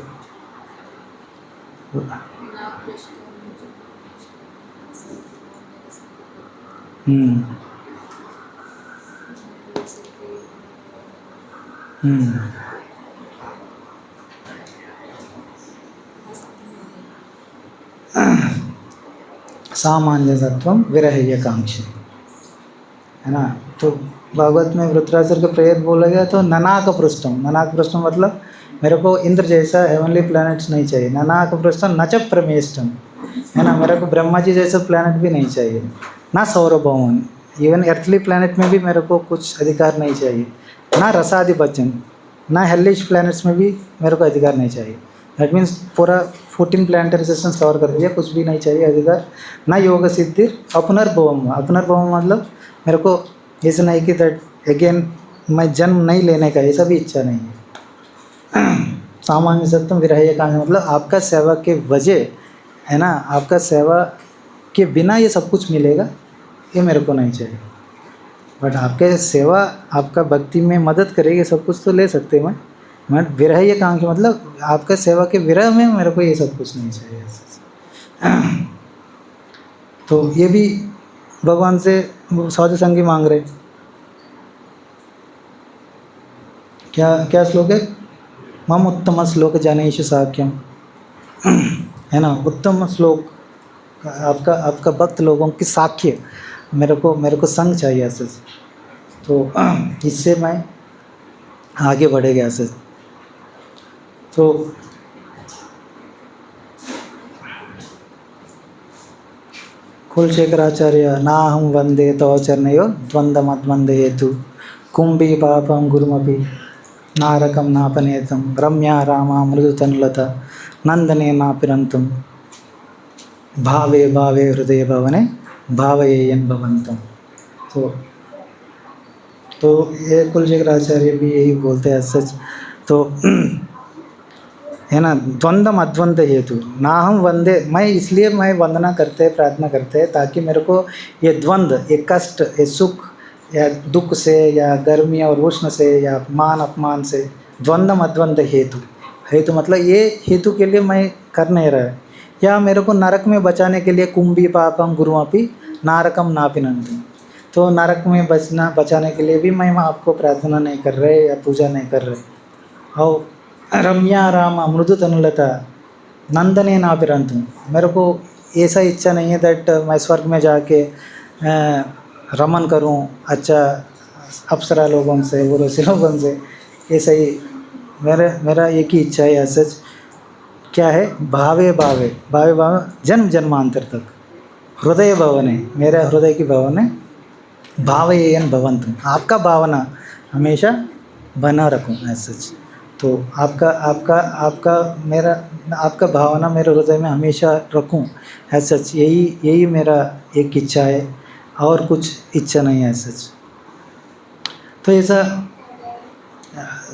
सामंजस्यत्वम विरह्य कांक्षी, है ना। तो भागवत में वृत्रासुर का प्रेयर बोला गया। तो ननाक पृष्ठम, ननाक पृष्ठम मतलब मेरे को इंद्र जैसा हेवनली प्लैनेट्स नहीं चाहिए। ननाक पृष्ठम न च प्रमेष्टम, है ना। मेरे को ब्रह्मा जी जैसा प्लैनेट भी नहीं चाहिए, ना सौरभवन। इवन अर्थली प्लैनेट में भी मेरे को कुछ अधिकार नहीं चाहिए, ना रसाधिपचन, ना हेलिश प्लैनेट्स में भी मेरे को अधिकार नहीं चाहिए। दैट मीन्स पूरा 14 प्लैनेटरी सिस्टम्स कवर कर दिया, कुछ भी नहीं चाहिए अधिकार। ना योग सिद्धि अपनर्भवम, अपनर्भवम मतलब मेरे को ऐसा नहीं कि दैट अगेन मैं जन्म नहीं लेने का, ऐसा भी इच्छा नहीं है। सामान्य सत्य विरह्य कांक्षी मतलब आपका सेवा के वजह, है ना, आपका सेवा के बिना ये सब कुछ मिलेगा, ये मेरे को नहीं चाहिए। बट आपके सेवा आपका भक्ति में मदद करेगी, सब कुछ तो ले सकते हैं। मैं विरह ये काम की मतलब आपका सेवा के विरह में मेरे को ये सब कुछ नहीं चाहिए। तो ये भी भगवान से साधु संगी मांग रहे। क्या क्या श्लोक है? मम उत्तम श्लोक जनेषु साख्यम, है ना, उत्तम श्लोक। आपका भक्त लोगों की साख्य मेरे को संग चाहिए ऐसे। तो इससे मैं आगे बढ़ेगा ऐसे। तो कुलशेखराचार्य नाहं वंदे तव चरणयो द्वंद्वमद्वंद हेतु कुंभी पापं गुरुमपि नारकं नापनेतं रम्या रामा मृदुतनुलता नंदने नापिरंतुम भावे भावे हृदय भवने भावयेयं भवन्तम्। तो ये कुलशेखराचार्य भी यही बोलते हैं सच। तो है ना, द्वंद्व अद्वंद हेतु ना हम वंदे, मैं इसलिए मैं वंदना करते प्रार्थना करते हैं ताकि मेरे को ये द्वंद्व, ये कष्ट, ये सुख या दुख से या गर्मी और उष्ण से या मान अपमान से, द्वंद्व अद्वंद हेतु मतलब ये हेतु के लिए मैं कर नहीं रहा है। या मेरे को नरक में बचाने के लिए कुंभी पापम गुरुमपि नारकम नापिनंतु, तो नरक में बचाने के लिए भी मैं आपको प्रार्थना नहीं कर रहे या पूजा नहीं कर रहे। और रम्या रामा मृदु तनुलता नंदने नापिरंतु, मेरे को ऐसा इच्छा नहीं है दैट मैं स्वर्ग में जाके रमन करूं अच्छा अप्सरा लोगों से, उर्वशी लोगों से। ऐसा ही मेरा एक ही इच्छा है सच। क्या है? भावे भावे भावे भावे जन्म जन्मांतर तक हृदय भवने, मेरा हृदय की भावना भावयेयं भवन्तु, आपका भावना हमेशा बना रखूं ऐसा। तो आपका भावना मेरे हृदय में हमेशा रखूं ऐसा, यही मेरा एक इच्छा है और कुछ इच्छा नहीं है सच। तो ऐसा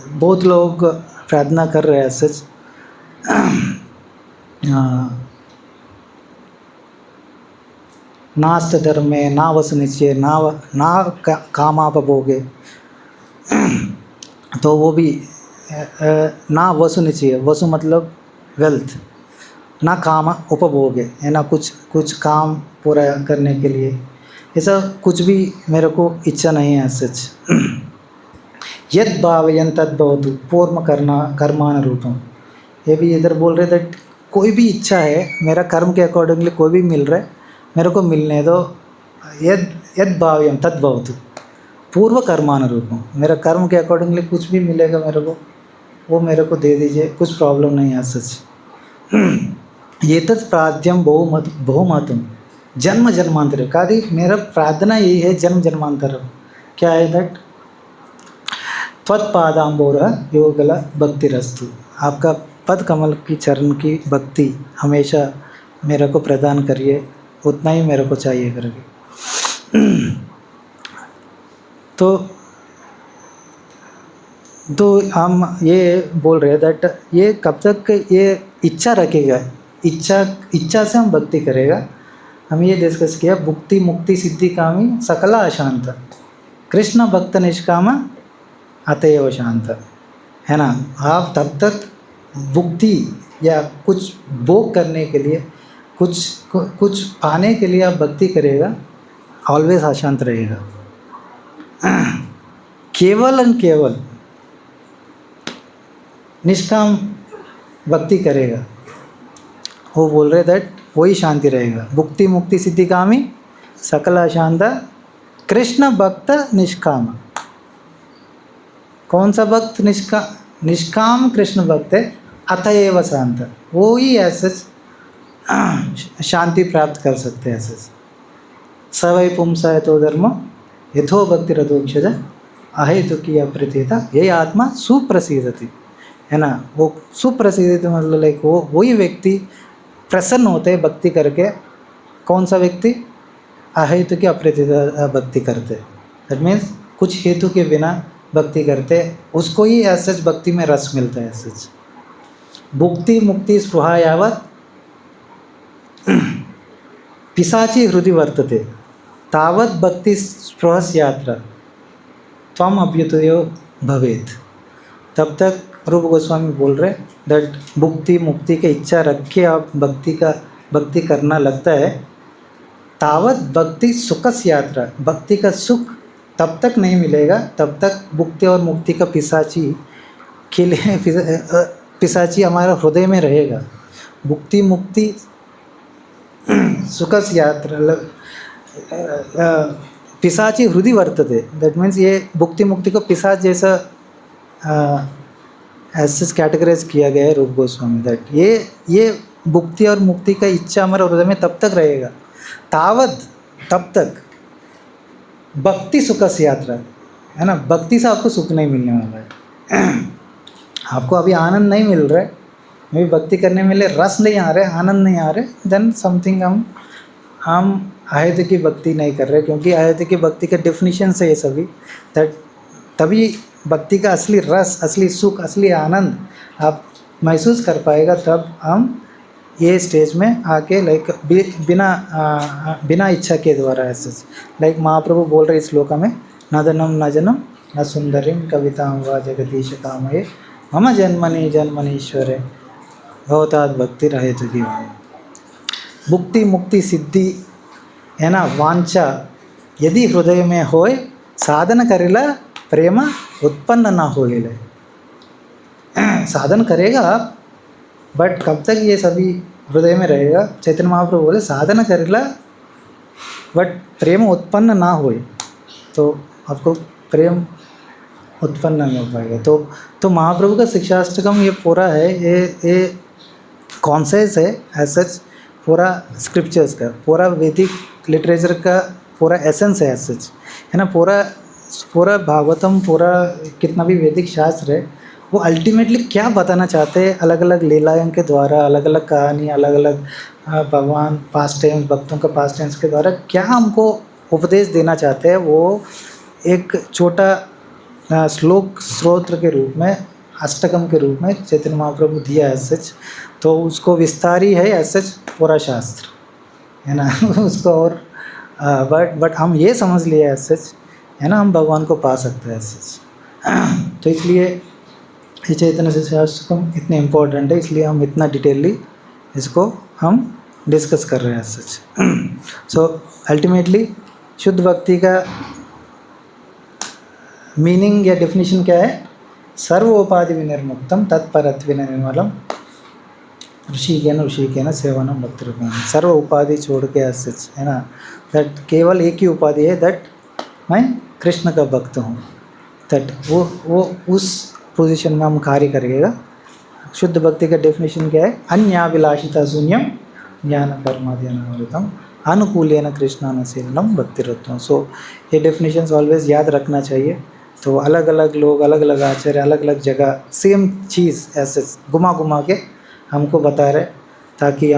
बहुत लोग प्रार्थना कर रहे हैं सच। नास्त धर्मे ना वसुनिचये ना कामापभोगे, तो वो भी ना वसुनिचये, वसु मतलब वेल्थ, ना काम उपभोग है ना, कुछ काम पूरा करने के लिए, ऐसा कुछ भी मेरे को इच्छा नहीं है सच। यद भावयन तद भवतु पूर्व कर्मान रूपम, ये भी इधर बोल रहे दैट कोई भी इच्छा है मेरा कर्म के अकॉर्डिंगली कोई भी मिल रहा है मेरे को मिलने दो। यद भावयन तद भवतु पूर्व कर्मान रूपम, मेरा कर्म के अकॉर्डिंगली कुछ भी मिलेगा मेरे को वो मेरे को दे दीजिए, कुछ प्रॉब्लम नहीं है सच। ये तत् प्रार्थ्यम बहुमतम जन्म जन्मांतर, कादी मेरा प्रार्थना यही है जन्म जन्मांतर। क्या है दैट? त्वत्पादाम्बोर योगल भक्तिरस्तु, आपका पद कमल की चरण की भक्ति हमेशा मेरे को प्रदान करिए, उतना ही मेरे को चाहिए करके। तो हम ये बोल रहे हैं दैट ये कब तक ये इच्छा रखेगा, इच्छा से हम भक्ति करेगा। हम ये डिस्कस किया भुक्ति मुक्ति सिद्धि कामी सकला अशांत, कृष्ण भक्त निष्काम अतएव शांत, है ना। आप तब तक भुक्ति या कुछ भोग करने के लिए, कुछ पाने के लिए आप भक्ति करेगा, ऑलवेज अशांत रहेगा। केवल एंड केवल निष्काम भक्ति करेगा, वो बोल रहे दैट वही शांति रहेगा। भुक्ति मुक्ति सिद्धि कामी सकल शांत कृष्ण भक्त निष्काम। कौन सा भक्त? निष्काम कृष्ण भक्त है, अतएव शांत, वो ही ऐसे शांति प्राप्त कर सकते हैं। ऐसे सवै पुंसा तो धर्म यथो भक्ति रथोक्षज अहेतुकी अप्रतीता ये आत्मा सुप्रसिद्धति, है ना। वो सुप्रसिद्धति मतलब लाइक वही व्यक्ति प्रसन्न होते हैं भक्ति करके। कौन सा व्यक्ति? अहेतुकी अप्रतीता भक्ति करते, दैट मीन्स कुछ हेतु के बिना भक्ति करते, उसको ही ऐसे भक्ति में रस मिलता है। ऐसे भुक्ति मुक्ति स्पृहा यावत पिशाची हृदय वर्तते तावत भक्ति स्पृहस यात्रा, त्वम अभ्युदयो भवेत। तब तक रूप गोस्वामी बोल रहे दैट भुक्ति मुक्ति की इच्छा रख के आप भक्ति करना लगता है, तावत भक्ति सुखस यात्रा, भक्ति का सुख तब तक नहीं मिलेगा, तब तक भुक्ति और मुक्ति का पिशाची हमारा हृदय में रहेगा। भुक्ति मुक्ति सुखस यात्रा पिशाची हृदय वर्तते, दैट मीन्स ये भुक्ति मुक्ति को पिशाच जैसा ऐसे कैटेगराइज किया गया है रूप गोस्वामी, दैट ये भुक्ति और मुक्ति का इच्छा हमारे हृदय में तब तक रहेगा, तावत तब तक भक्ति सुखस यात्रा है ना, भक्ति से आपको सुख नहीं मिलने वाला है। आपको अभी आनंद नहीं मिल रहा है, अभी भक्ति करने में रस नहीं आ रहा है, आनंद नहीं आ रहा है, देन समथिंग हम आयत की भक्ति नहीं कर रहे, क्योंकि आयत की भक्ति का डेफिनेशन है ये सभी, दैट तभी भक्ति का असली रस, असली सुख, असली आनंद आप महसूस कर पाएगा, तब हम ये स्टेज में आके लाइक बिना इच्छा के द्वारा ऐसे लाइक महाप्रभु बोल रहे इस श्लोक में, न धनम न जनम न सुंदरिम कविता वा जगदीश कामये मम जन्मनि जन्मनीश्वरे भवताद भक्ति रहे तुकी। भुक्ति मुक्ति सिद्धि है ना, वांछा यदि हृदय में होए, साधन करेला प्रेम उत्पन्न ना होए। साधन करेगा आप, बट कब तक ये सभी हृदय में रहेगा। चैतन्य महाप्रभु बोले साधन करेला बट प्रेम उत्पन्न ना होए, तो आपको प्रेम उत्पन्न नहीं हो पाएगा। तो महाप्रभु का शिक्षाष्टकम ये पूरा है, ये कॉन्सेंस है एज सच, पूरा स्क्रिप्चर्स का, पूरा वैदिक लिटरेचर का पूरा एसेंस है एज सच, है ना। पूरा भागवतम, पूरा कितना भी वैदिक शास्त्र है, वो अल्टीमेटली क्या बताना चाहते हैं, अलग अलग लीलाओं के द्वारा, अलग अलग कहानी, अलग अलग भगवान पास्ट टाइम्स, भक्तों का पास्ट टाइम्स के द्वारा क्या हमको उपदेश देना चाहते हैं, वो एक छोटा श्लोक स्तोत्र के रूप में, अष्टकम के रूप में चैतन्य महाप्रभु दिया है सच। तो उसको विस्तारी है एज सच पूरा शास्त्र, है ना। उसको और बट हम ये समझ लिए एज सच, है ना, हम भगवान को पा सकते हैं एज सच। तो इसलिए ये चैतन्य शिक्षाष्टकम इतने इम्पोर्टेंट है, इसलिए हम इतना डिटेलली इसको हम डिस्कस कर रहे हैं एज सच। सो अल्टीमेटली शुद्ध भक्ति का मीनिंग या डेफिनेशन क्या है? सर्वोपाधि विनिर्मुक्तम तत्परत्वेन निर्मलम ऋषिकेन सेवनम भक्तिरूपेण। सर्व उपाधि छोड़ के एज सच, है ना, दैट केवल एक ही उपाधि है, दैट मैं कृष्ण का भक्त हूँ, दैट वो उस पोजीशन में हम कार्य करेगा। शुद्ध भक्ति का डेफिनेशन क्या है? अन्याभिलाषिता शून्यम ज्ञान कर्माद्यनावृतम अनुकूलेन कृष्णानुशीलनम भक्तिरत्वम। सो ये डेफिनेशंस ऑलवेज याद रखना चाहिए। तो अलग अलग लोग, अलग अलग आचार्य, अलग अलग जगह सेम चीज़ ऐसे घुमा के हमको बता रहे, ताकि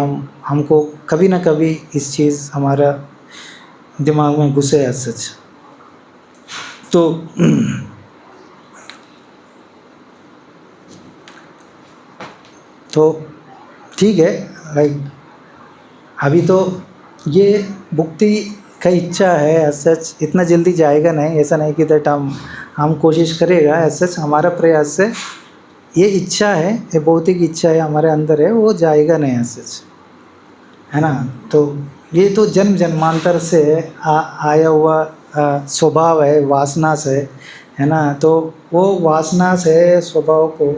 हमको कभी ना कभी इस चीज़ हमारा दिमाग में घुसे एज सच। तो ठीक है, लाइक अभी तो ये भुक्ति का इच्छा है एज सच, इतना जल्दी जाएगा नहीं। ऐसा नहीं कि दैट हम कोशिश करेगा एज सच, हमारा प्रयास से ये इच्छा है, ये भौतिक इच्छा है हमारे अंदर है, वो जाएगा नहीं एज सच, है ना। तो ये तो जन्म जन्मांतर से आया हुआ स्वभाव है, वासना से, है ना। तो वो वासना से स्वभाव को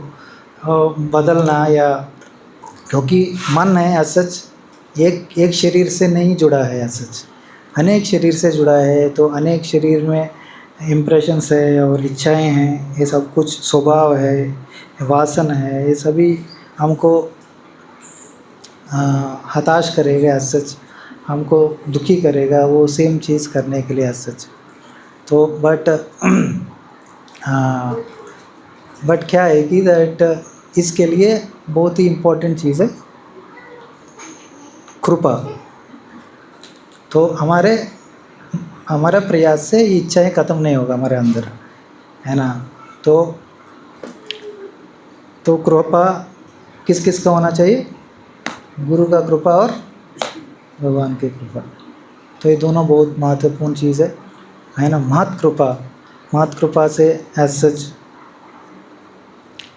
बदलना, या क्योंकि मन है एज सच एक शरीर से नहीं जुड़ा है एज सच, अनेक शरीर से जुड़ा है। तो अनेक शरीर में इम्प्रेशंस है और इच्छाएं हैं, ये सब कुछ स्वभाव है, वासन है, ये सभी हमको हताश करेगा एज सच, हमको दुखी करेगा वो सेम चीज़ करने के लिए एज सच। तो बट क्या है कि दैट इसके लिए बहुत ही इम्पोर्टेंट चीज़ है कृपा। तो हमारा प्रयास से ये इच्छाएं ख़त्म नहीं होगा हमारे अंदर, है ना। तो कृपा किस किस का होना चाहिए? गुरु का कृपा और भगवान की कृपा। तो ये दोनों बहुत महत्वपूर्ण चीज़ है ना। महत कृपा महत कृपा से एज सच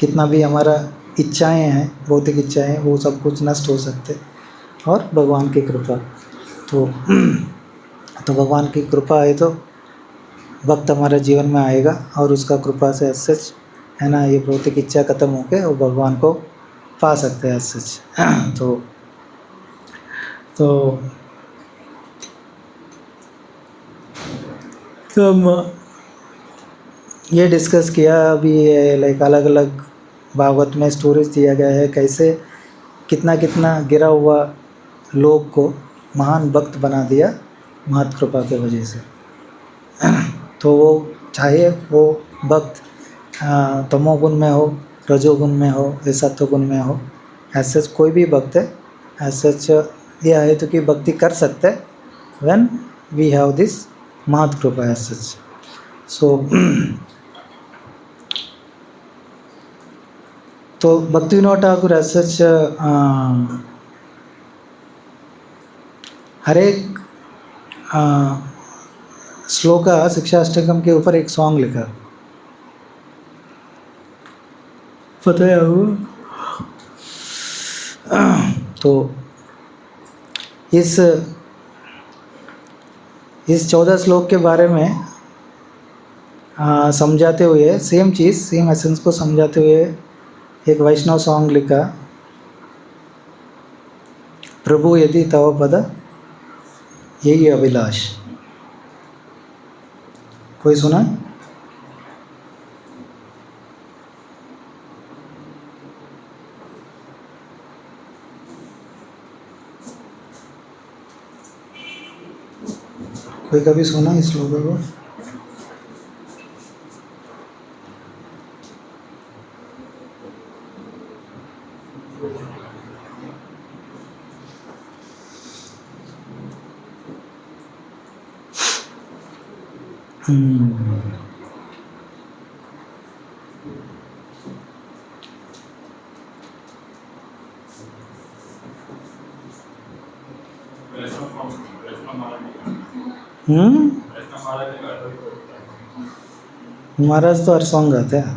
कितना भी हमारा इच्छाएं हैं, भौतिक इच्छाएं, वो सब कुछ नष्ट हो सकते, और भगवान की कृपा तो तो भगवान की कृपा है तो वक्त हमारे जीवन में आएगा और उसका कृपा से एज सच है ना, ये भौतिक इच्छा खत्म होके वो भगवान को पा सकते हैं एज सच। तो हम ये डिस्कस किया अभी, लाइक अलग अलग भागवत में स्टोरीज दिया गया है कैसे कितना कितना गिरा हुआ लोग को महान भक्त बना दिया महत कृपा के वजह से। तो वो चाहे वो भक्त तमोगुण में हो, रजोगुण में हो या सत्वगुण में हो, एज सच कोई भी भक्त है एज सच यह है तो कि भक्ति कर सकते हैं व्हेन वी हैव दिस महत कृपा एज सच। सो तो भक्तिविनोद ठाकुर एज सच हर एक श्लोका शिक्षा अष्टकम के ऊपर एक सॉन्ग लिखा, पता है वो। तो इस 14 श्लोक के बारे में समझाते हुए, सेम चीज़ सेम एसेंस को समझाते हुए एक वैष्णव सॉन्ग लिखा, प्रभु यदि तव पद यही अभिलाष। कोई सुना? कोई कभी सुना इस लोगों को? महाराज तो हर सॉन्ग गाते हैं।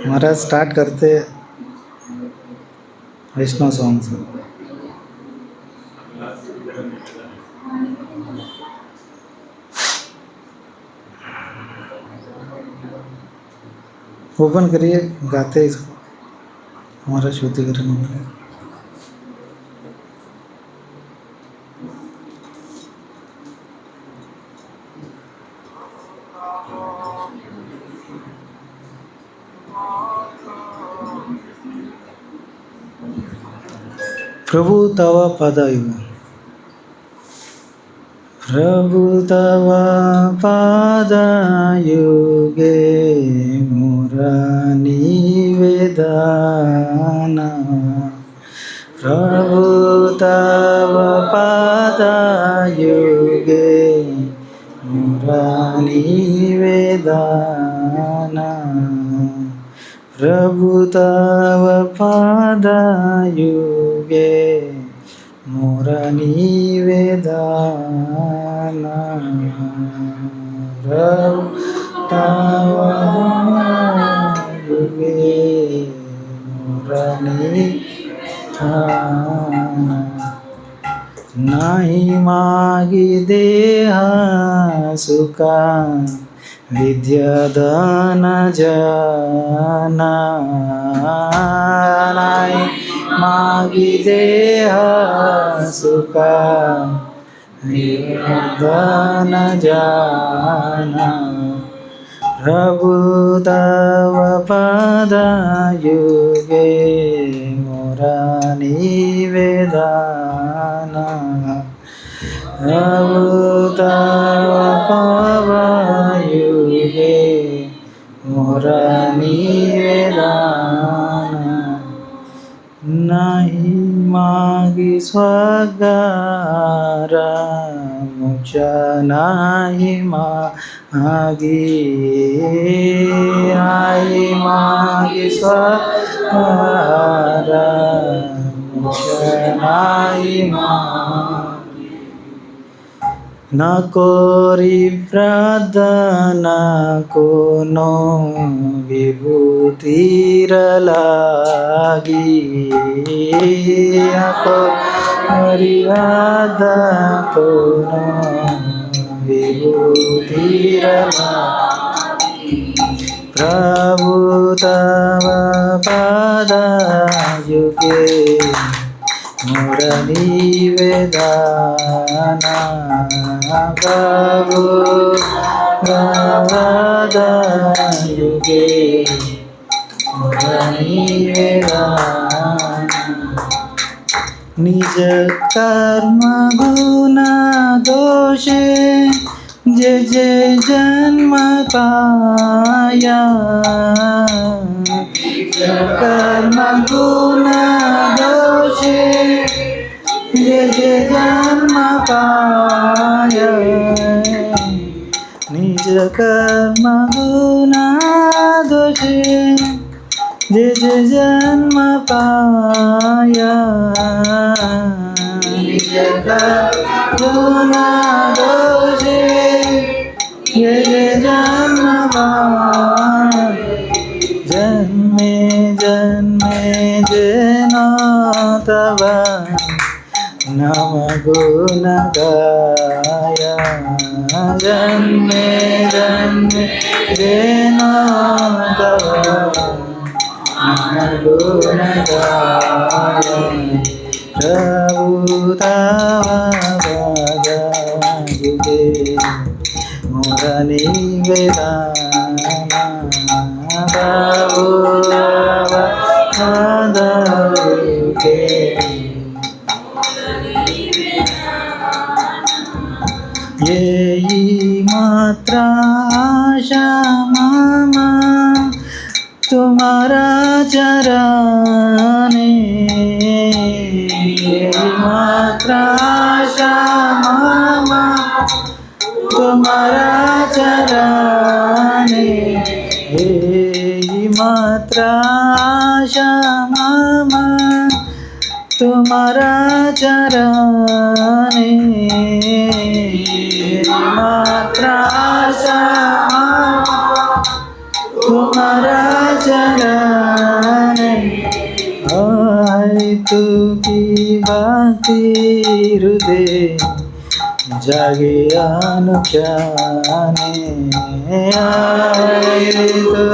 महाराज स्टार्ट करते वैष्णव सॉन्ग से। ओपन करिए, गाते इसको, हमारा शुद्धिकरण हो रहा है। प्रभु तव पदयुग, प्रभु तव पादयुगे मोरा निवेदन, प्रभु तव पादयुगे मोरा निवेदन, प्रभु तव पादयुगे मोरा निवेदन, प्रभु तव पादयुगे मोरा निवेदन, नाही मागी देह सुखा विद्यादान जन, नाही मागी देह सुखा विद्यादान जन, प्रभु तव पादयुगे मोरा निवेदन, प्रभु तव पादयुगे मोरा निवेदन, नाही मागी स्वर्गार मोक्ष, नाही मागी, नाही मागी स्वर्गार मोक्ष, नाही मागी, না করি প্রার্থনা কোনো বিভূতির লাগিয়া, করি প্রার্থনা কোনো বিভূতির লাগি। प्रभु तव पादायुगे मोर निवेदना, प्रभु तव पादायुगे मोर निवेदना। निज कर्म गुना दोषे जे जे जन्म पाया, कर्म गुना दोषे जे जे जन्म पाया, निज कर्म गुना दोषे जे जे जन्म पाया, निज कर्म गुना दोषे ये जन्म पाया। जन्मे जन्मे जेना तव नाम गुण गाया, जन्मे जन्मे जेना तव नाम गुण गाया। प्रभु तव पादायुगे मोर निवेदना, प्रभु तव पादायुगे। यही मात्र आशा मम तुम्हारा चरणे, यही मात्र आशा मम तुम्हारा चरणे, यही मात्र आशा मम तुम्हारा चरणे, मात्र आशा तुम्हारा चरणे। आए तू की बाती हृदय जागे अनुख्याने, आए तू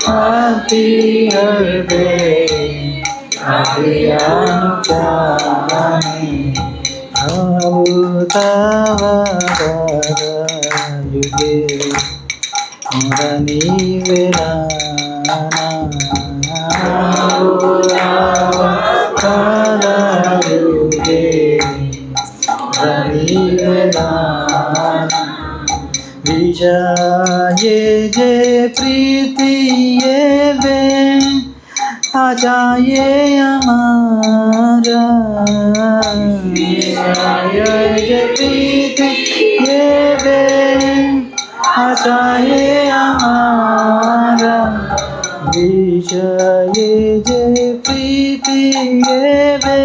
बाती हृदय जागे अनुख्याने। प्रभु तव पादायुगे मोर निवेदना, प्रभु तव पादायुगे मोर निवेदना। विजये जे प्रीति ये वे आजाए हमारा, विजय प्रीति ये वे आजाए हमारा, विजय जय प्रीति ये वे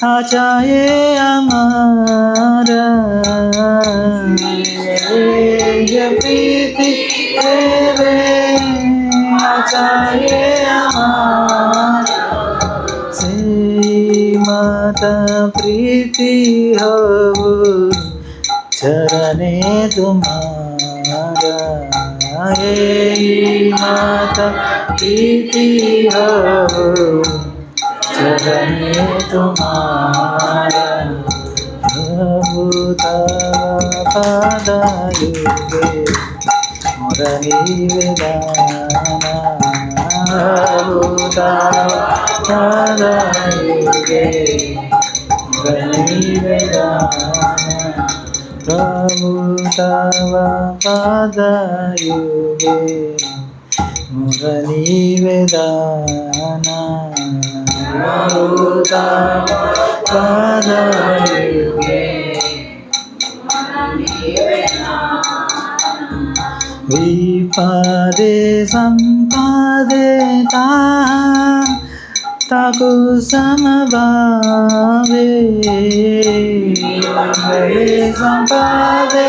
आजाए हमारा, जय प्रीति ये वे आजाए हमारा। माता प्रीति हो चरणे तुम्हारा, हे माता प्रीति हो चरणे तुम्हारा। प्रभु तव पादायुगे मोर निवेदना, प्रभु तव पादायुगे मोर निवेदना, प्रभु तव पादायुगे मोर निवेदना, प्रभु तव पादायुगे विपदे संपदे ताः ताको समभावे संपादे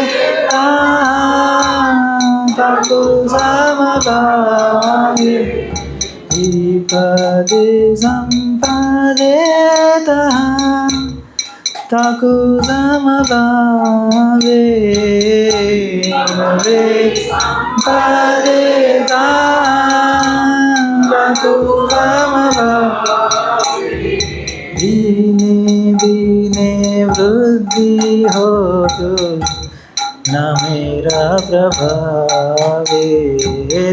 ताको समभावे विपदे संपादे ताको समभावे संपादे ताको समभावे दीने दीने वृद्धि हो न मेरा प्रभावे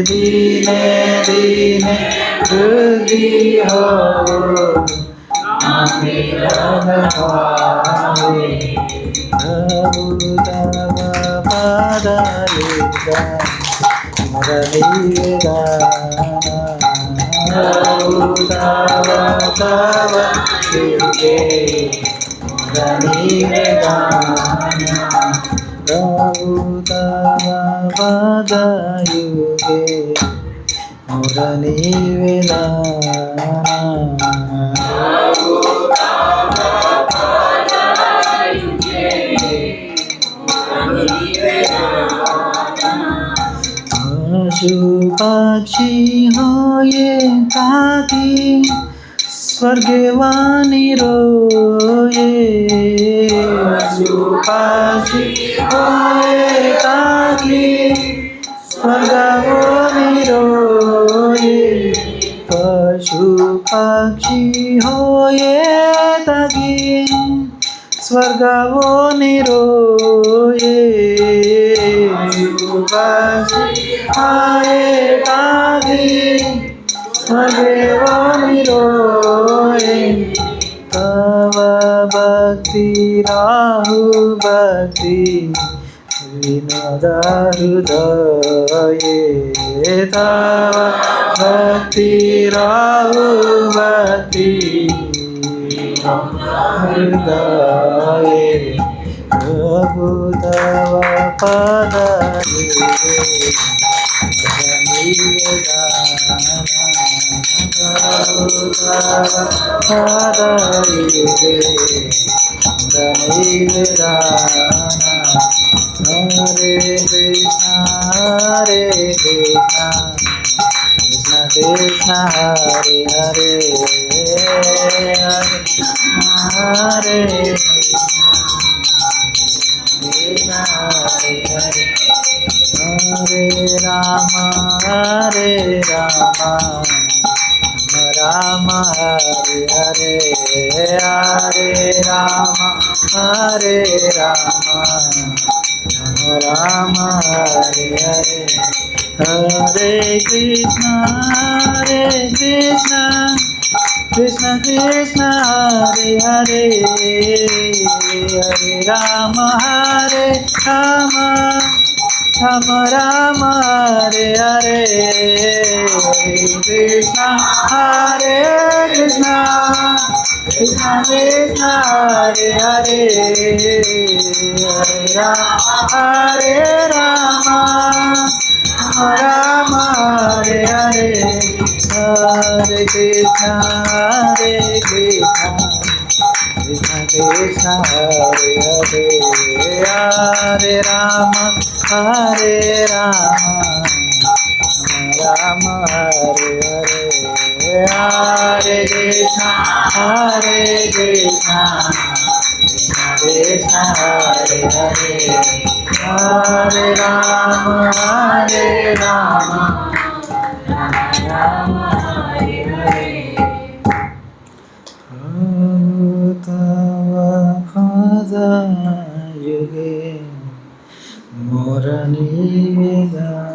दीने दीने वृद्धि हो न मेरा प्रभावे प्रभु तव पादायुगा मुरलीगाना प्रभु तव युगे मुरलीगाना प्रभु तव पादायुगे मुरलीगाना पशु पक्षी हो ये ताकि स्वर्गवाणी रोए पशु पक्षी हो ये ताकि स्वर्गवाणी रोए पशु पक्षी हो ये ताकि स्वर्गवाणी रोए आए ताकि स्वर्गवाणी रोए तव भक्ति राहु भक्ति विनोद हृदये तव भक्ति राहु भक्ति हृदये प्रभु तव पदायुगे प्रभु तव पदायुगे हरे कृष्ण हरे कृष्ण कृष्ण कृष्ण हरे हरे हरे हरे राम राम हरे हरे हरे राम राम हरे हरे हरे कृष्ण कृष्ण कृष्ण हरे हरे हरे राम राम हरे हरे हरे कृष्ण कृष्ण कृष्ण हरे हरे हरे राम राम हरे हरे हरे कृष्ण कृष्ण कृष्ण हरे हरे हरे राम राम हरे हरे हरे कृष्ण कृष्ण कृष्ण हरे हरे हरे राम राम हरे हरे तव पदायुगे मुरलीगाना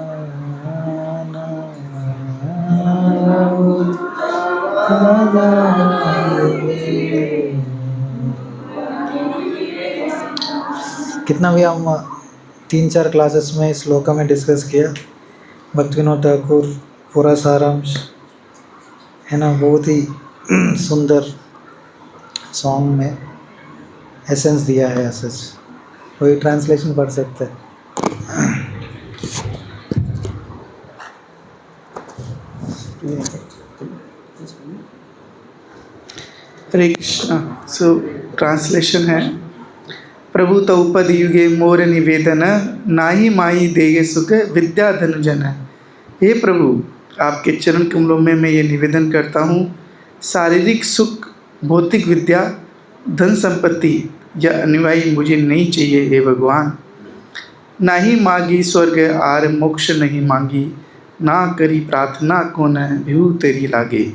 कितना भी हम 3-4 क्लासेस में इस श्लोका में डिस्कस किया, भक्तिविनोद ठाकुर पूरा सारांश है ना, बहुत ही सुंदर सॉन्ग में एसेंस दिया है। एसेंस कोई ट्रांसलेशन पढ़ सकते हैं। हरे कृष्णा। सो ट्रांसलेशन है, प्रभु तौ पद युगे मोर निवेदन, नाही माही देगे सुख विद्या धनुजन। हे प्रभु, आपके चरण कमलों में मैं ये निवेदन करता हूँ, शारीरिक सुख, भौतिक विद्या, धन संपत्ति या अनुयायी मुझे नहीं चाहिए हे भगवान। ना ही मांगी स्वर्ग आर मोक्ष नहीं मांगी, ना करी प्रार्थना को न भ्यू तेरी लागे।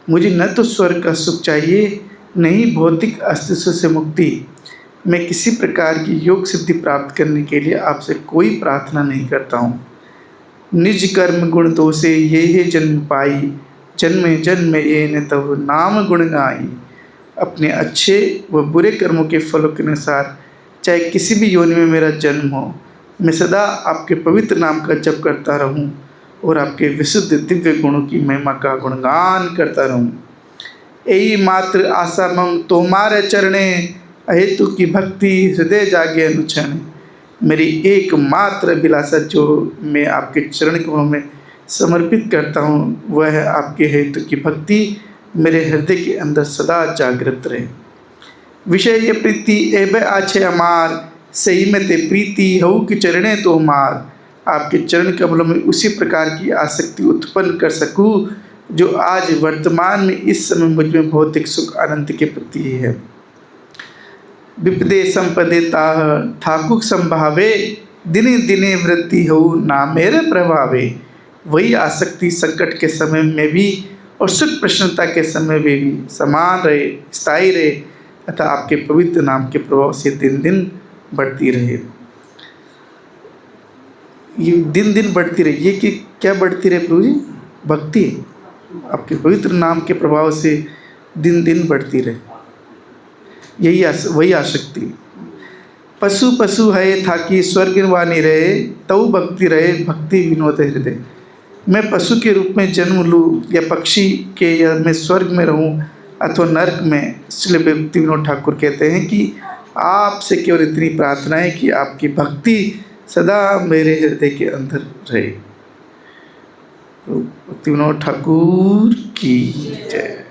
मुझे न तो स्वर्ग का सुख चाहिए, न ही भौतिक अस्तित्व से मुक्ति। मैं किसी प्रकार की योग सिद्धि प्राप्त करने के लिए आपसे कोई प्रार्थना नहीं करता हूँ। निज कर्म गुण दोषे ये जन्म पाई, जन्म जन्म ये न तब नाम गुण गाई। अपने अच्छे व बुरे कर्मों के फलों के अनुसार चाहे किसी भी योनि में मेरा जन्म हो, मैं सदा आपके पवित्र नाम का जप करता रहूं और आपके विशुद्ध दिव्य गुणों की महिमा का गुणगान करता रहूं। यही मात्र आशा मम तोमारे चरणे, अहेतु की भक्ति हृदय जागे अनुक्षण। मेरी एकमात्र अभिलाषा जो मैं आपके चरण कमलों में समर्पित करता हूँ वह है आपके हेतु की भक्ति मेरे हृदय के अंदर सदा जागृत रहे। विषय ये प्रीति एब आछे अमार, सही में ते प्रीति हऊ कि चरणे तो मार। आपके चरण कमलों में उसी प्रकार की आसक्ति उत्पन्न कर सकूँ जो आज वर्तमान में इस समय मुझ में भौतिक सुख आनंद के प्रति ही है। विपदे संपदे ताह ठाकुर संभावे, दिने दिने वृद्धि हो ना मेरे प्रभावे। वही आसक्ति संकट के समय में भी और सुख प्रसन्नता के समय में भी समान रहे, स्थायी रहे तथा आपके पवित्र नाम के प्रभाव से दिन दिन बढ़ती रहे। ये दिन दिन बढ़ती रहे, ये कि क्या बढ़ती रहे प्रभु जी? भक्ति आपके पवित्र नाम के प्रभाव से दिन दिन बढ़ती रहे, यही वही आसक्ति। पशु पशु है था कि स्वर्ग वाणी रहे, तऊ भक्ति रहे भक्ति विनोद हृदय। मैं पशु के रूप में जन्म लूँ या पक्षी के, या मैं स्वर्ग में रहूँ अथवा नरक में, इसलिए भक्ति विनोद ठाकुर कहते हैं कि आपसे केवल इतनी प्रार्थना है कि आपकी भक्ति सदा मेरे हृदय के अंदर रहे। तो भक्ति विनोद ठाकुर की जय।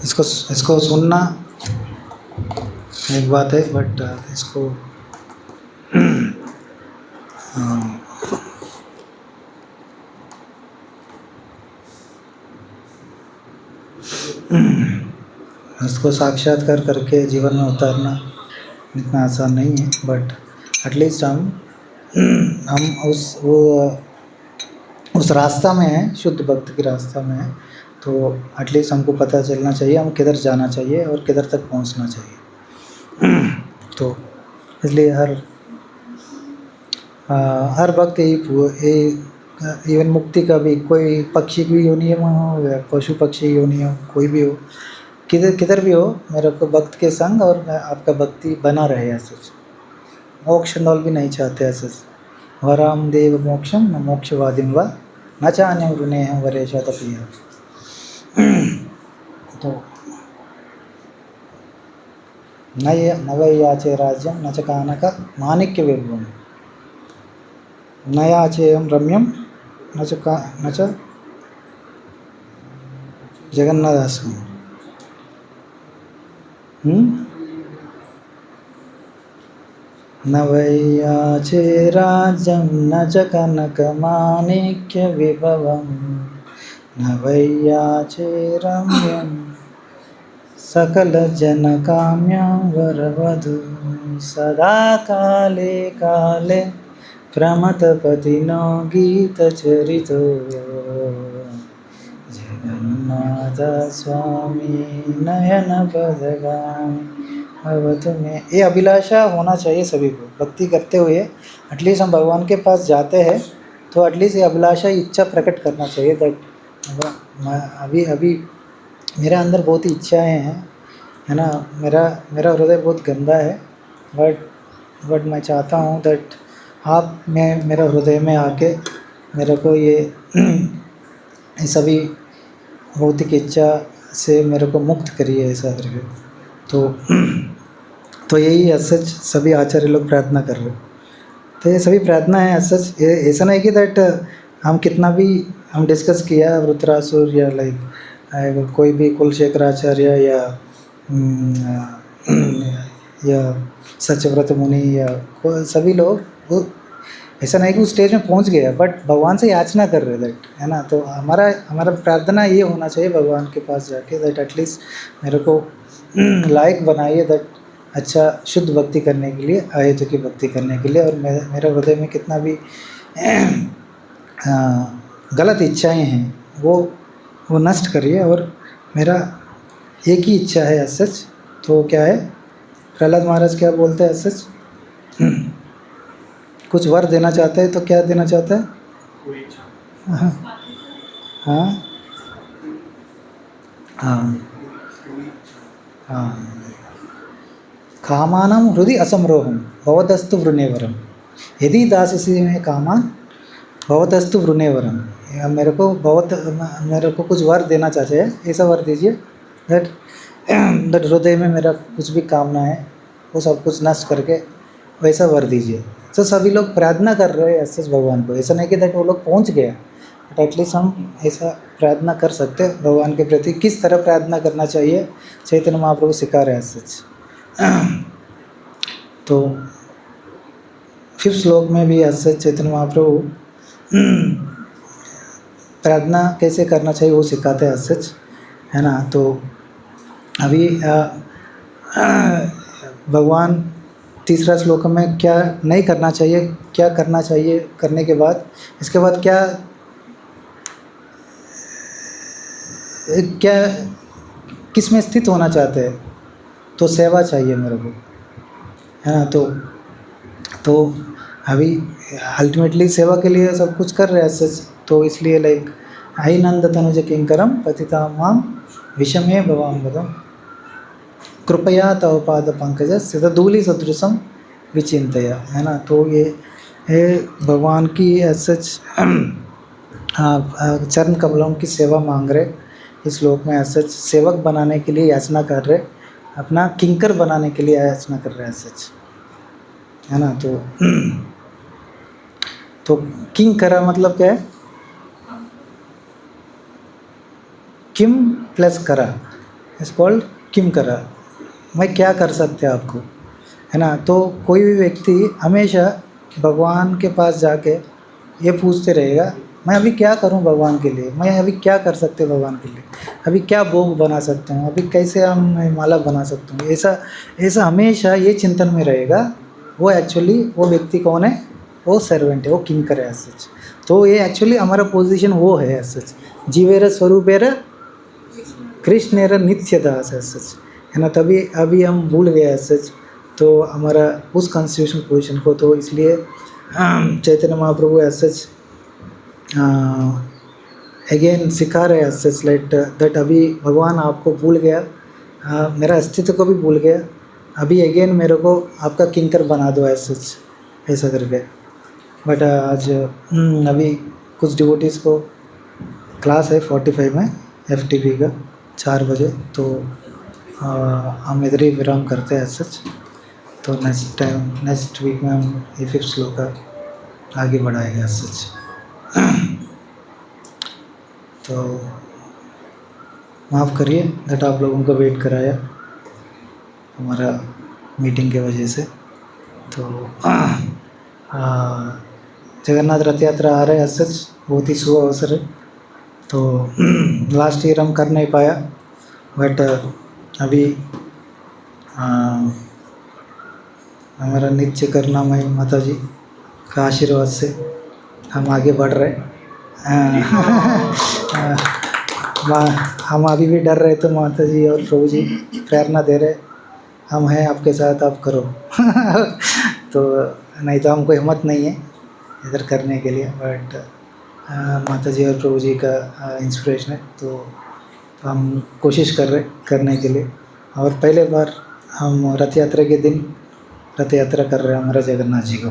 इसको सुनना एक बात है, बट इसको इसको साक्षात्कार करके जीवन में उतारना इतना आसान नहीं है, बट एटलीस्ट हम उस रास्ता में हैं, शुद्ध भक्ति के रास्ता में हैं, तो एटलीस्ट हमको पता चलना चाहिए हम किधर जाना चाहिए और किधर तक पहुंचना चाहिए। तो इसलिए हर वक्त इवन मुक्ति का भी, कोई पक्षी की योनि हो या पशु पक्षी योनि हो, कोई भी हो, किधर भी हो, मेरे को भक्त के संग और आपका भक्ति बना रहे। ऐसे मोक्ष नॉल भी नहीं चाहते ऐसे। वराम देव मोक्षम न मोक्षवादिम व न चान्यम ऋणे हम वरेशा तपिया। तो न वै याचे राज्यम न च कानक माणिक्य विभुम, न याचेयं रम्यम न च जगन्नाथास्मि। न वै याचे राज्यं न च कनकमाणिक्य विभवं, न वै याचे रम्यं सकल जन काम्यां वरवधू। सदा काले काले प्रमथपतिनो गीतचरितो, जगन्नाथ स्वामी नयन पदगामी भवतु मे। ये अभिलाषा होना चाहिए सभी को भक्ति करते हुए। एटलीस्ट हम भगवान के पास जाते हैं तो एटलीस्ट ये अभिलाषा इच्छा प्रकट करना चाहिए दैट अभी मेरे अंदर बहुत ही इच्छाएँ हैं, है ना। मेरा हृदय बहुत गंदा है, बट मैं चाहता हूँ दैट आप मेरा हृदय में आके मेरे को ये सभी भौतिक इच्छा से मेरे को मुक्त करिए, ऐसा करके। तो यही सच सभी आचार्य लोग प्रार्थना कर रहे हैं। तो ये सभी प्रार्थना है सच। ऐसा नहीं कि दैट हम कितना भी हम डिस्कस किया वृत्रासुर या लाइक कोई भी कुलशेखराचार्य या सत्यव्रत मुनि या सभी लोग वो ऐसा नहीं कि उस स्टेज में पहुंच गया, बट भगवान से याचना कर रहे दैट, है ना। तो हमारा हमारा प्रार्थना ये होना चाहिए भगवान के पास जाके दैट एटलीस्ट मेरे को लायक बनाइए दैट अच्छा शुद्ध भक्ति करने के लिए, अहेतु की भक्ति करने के लिए, और मेरे हृदय में कितना भी गलत इच्छाएं हैं वो नष्ट करिए। और मेरा एक ही इच्छा है सच, तो क्या है, प्रहलाद महाराज क्या बोलते हैं सच, कुछ वर देना चाहता है तो क्या देना चाहता है? हाँ हाँ हाँ हाँ, कामानां हृदि असमरोहम भवदस्तु वृणेवरम, यदि दाससी में कामान भवदस्तु वृणेवरम। मेरे को कुछ वर देना चाहते हैं, ऐसा वर दीजिए दैट हृदय में मेरा कुछ भी कामना है वो सब कुछ नष्ट करके वैसा वर दीजिए। तो सभी लोग प्रार्थना कर रहे हैं ऐसे भगवान को, ऐसा नहीं कि दैट वो लोग पहुंच गए, बट एटलीस्ट हम ऐसा प्रार्थना कर सकते हैं भगवान के प्रति। किस तरह प्रार्थना करना चाहिए चैतन्य महाप्रभु सिखा रहे हैं सच। तो 5th श्लोक में भी ऐसे चैतन्य महाप्रभु प्रार्थना कैसे करना चाहिए वो सिखाते हैं सच, है ना। तो अभी भगवान 3रा श्लोक में क्या नहीं करना चाहिए, क्या करना चाहिए करने के बाद, इसके बाद क्या क्या किस में स्थित होना चाहते हैं, तो सेवा चाहिए मेरे को, है ना। तो अभी अल्टीमेटली सेवा के लिए सब कुछ कर रहे हैं सच, तो इसलिए लाइक आई नंद तनुज किंकरम पतिता माम विषमे भवाम्बदम कृपया तव पाद पंकज स्थित धूलि सदृशम विचिंतया, है ना। तो ये भगवान की सच चरण कमलों की सेवा मांग रहे इस श्लोक में, सच सेवक बनाने के लिए याचना कर रहे, अपना किंकर बनाने के लिए याचना कर रहे हैं सच, है ना। तो किंकरा मतलब क्या है, किम प्लस करा इज कॉल्ड किम करा, मैं क्या कर सकते हैं आपको, है ना। तो कोई भी व्यक्ति हमेशा भगवान के पास जाके ये पूछते रहेगा मैं अभी क्या करूं भगवान के लिए, मैं अभी क्या कर सकते हैं भगवान के लिए, अभी क्या भोग बना सकता हूं, अभी कैसे हम माला बना सकता हूं, ऐसा हमेशा ये चिंतन में रहेगा। वो एक्चुअली वो व्यक्ति कौन है, वो सर्वेंट है, वो किंकर है सच। तो ये एक्चुअली हमारा पोजीशन वो है सच, जीवेर स्वरूपेर कृष्णेर नित्य दास है सच, है ना। तभी अभी हम भूल गए सच, तो हमारा उस कॉन्स्टिट्यूशन पोजीशन को, तो इसलिए Chaitanya Mahaprabhu as such again सिखा रहे हैं सच दैट अभी भगवान आपको भूल गया, मेरा अस्तित्व को भी भूल गया, अभी अगेन मेरे को आपका किंकर बना दो एज सच, ऐसा करके। बट आज अभी कुछ डिवोटीज़ को क्लास है 45 में FTP का 4 बजे, तो हम इधर ही विराम करते हैं सच। तो नेक्स्ट वीक में हम ये 5th श्लोक का आगे बढ़ाएंगे सच। तो माफ़ करिए दैट आप लोगों को वेट कराया हमारा मीटिंग के वजह से। तो जगन्नाथ रथ यात्रा आ रहे हैं सच, बहुत ही शुभ अवसर है। तो लास्ट ईयर हम कर नहीं पाया, बट अभी हमारा नित्य करना मैं माता जी का आशीर्वाद से हम आगे बढ़ रहे। हम अभी भी डर रहे थे, माता जी और प्रभु जी प्रेरणा दे रहे हम हैं आपके साथ, आप करो। तो नहीं तो हमको हिम्मत नहीं है इधर करने के लिए, बट माता जी और प्रभु जी का इंस्पिरेशन है, तो हम कोशिश कर रहे करने के लिए। और पहले बार हम रथ यात्रा के दिन रथ यात्रा कर रहे हैं हमारा जगन्नाथ जी को,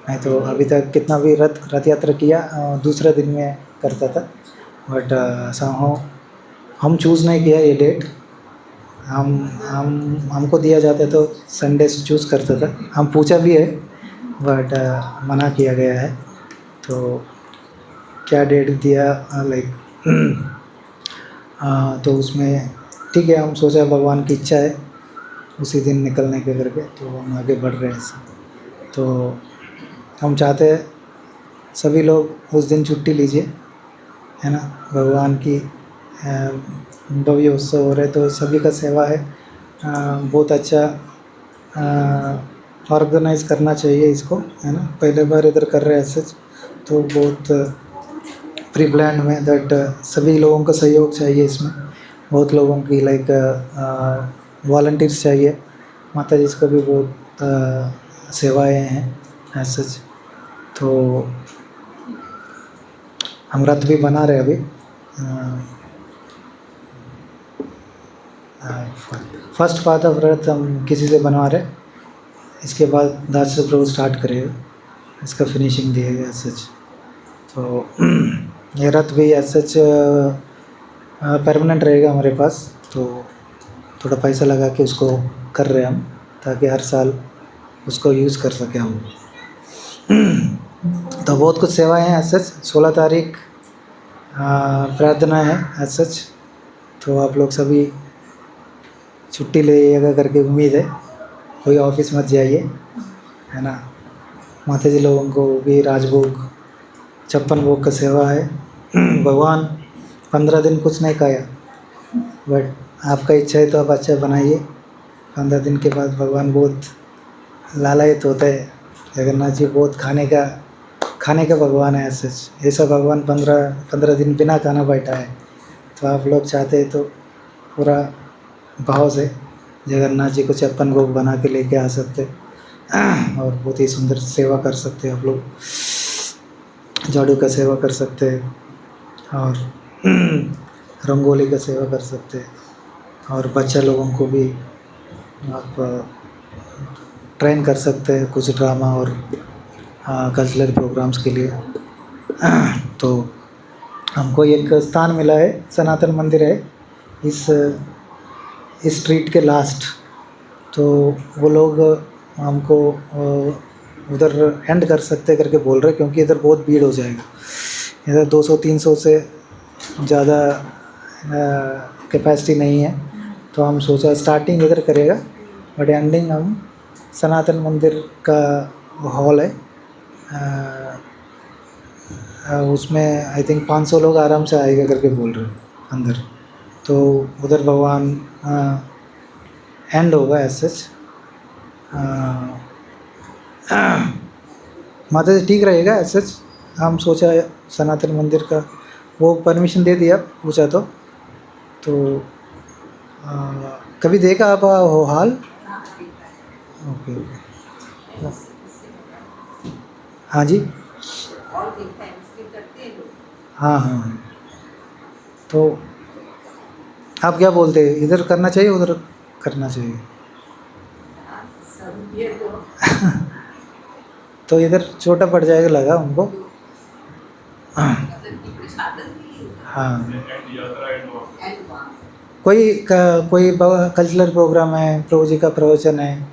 नहीं तो अभी तक कितना भी रथ यात्रा किया दूसरा दिन में करता था, बट हम चूज़ नहीं किया ये डेट, हमको दिया जाता तो संडे चूज़ करता था, हम पूछा भी है बट मना किया गया है। तो क्या डेट दिया लाइक तो उसमें ठीक है, हम सोचा भगवान की इच्छा है उसी दिन निकलने के करके, तो हम आगे बढ़ रहे हैं। तो हम चाहते हैं सभी लोग उस दिन छुट्टी लीजिए, है ना। भगवान की भव्य उत्सव हो रहे, तो सभी का सेवा है। बहुत अच्छा ऑर्गेनाइज करना चाहिए इसको, है ना। पहले बार इधर कर रहे हैं ऐसे, तो बहुत प्री प्लान में दैट सभी लोगों का सहयोग चाहिए इसमें, बहुत लोगों की लाइक वॉलंटियर्स चाहिए। माता जी को भी बहुत सेवाएं हैं ऐसे। तो हम रथ भी बना रहे अभी, फर्स्ट पाथ ऑफ रथ हम किसी से बनवा रहे, इसके बाद दास प्रभु स्टार्ट करेगा, इसका फिनिशिंग दिएगा सच। तो ये रथ भी सच परमानेंट रहेगा हमारे पास, तो थोड़ा पैसा लगा के उसको कर रहे हैं हम, ताकि हर साल उसको यूज़ कर सकें हम। तो बहुत कुछ सेवाएं हैं सच। 16 तारीख प्रार्थना है सच, तो आप लोग सभी छुट्टी लेगा करके उम्मीद है, कोई ऑफिस मत जाइए, है ना। माता जी लोगों को भी राजभोग 56 भोग का सेवा है। भगवान 15 दिन कुछ नहीं खाया, बट आपका इच्छा है तो आप अच्छा बनाइए। 15 दिन के बाद भगवान बहुत लालायित होते हैं। जगन्नाथ जी बहुत खाने का भगवान है सच। ऐसा भगवान 15 दिन बिना खाना बैठा है, तो आप लोग चाहते हैं तो पूरा भाव से जगन्नाथ जी को 56 भोग बना के लेके आ सकते और बहुत ही सुंदर सेवा कर सकते हैं आप लोग। झाड़ू का सेवा कर सकते हैं और रंगोली का सेवा कर सकते हैं, और बच्चा लोगों को भी आप ट्रेन कर सकते हैं कुछ ड्रामा और कल्चरल प्रोग्राम्स के लिए। तो हमको एक स्थान मिला है, सनातन मंदिर है इस स्ट्रीट के लास्ट, तो वो लोग हमको उधर एंड कर सकते करके बोल रहे, क्योंकि इधर बहुत भीड़ हो जाएगा। इधर 200-300 से ज़्यादा कैपेसिटी नहीं है, तो हम सोचा स्टार्टिंग इधर करेगा, बट एंडिंग हम सनातन मंदिर का हॉल है, उसमें आई थिंक 500 लोग आराम से आएगा करके बोल रहे अंदर। तो उधर भगवान एंड होगा एज सच। माता जी ठीक रहेगा एज सच। हम सोचा सनातन मंदिर का वो परमिशन दे दिया, पूछा तो कभी देखा आप हो हाल? ओके ओके, हाँ जी, हाँ हाँ। तो आप क्या बोलते हैं, इधर करना चाहिए उधर करना चाहिए? तो इधर छोटा पड़ जाएगा लगा उनको। हाँ, कोई कल्चरल प्रोग्राम है, प्रभु जी का प्रवचन है,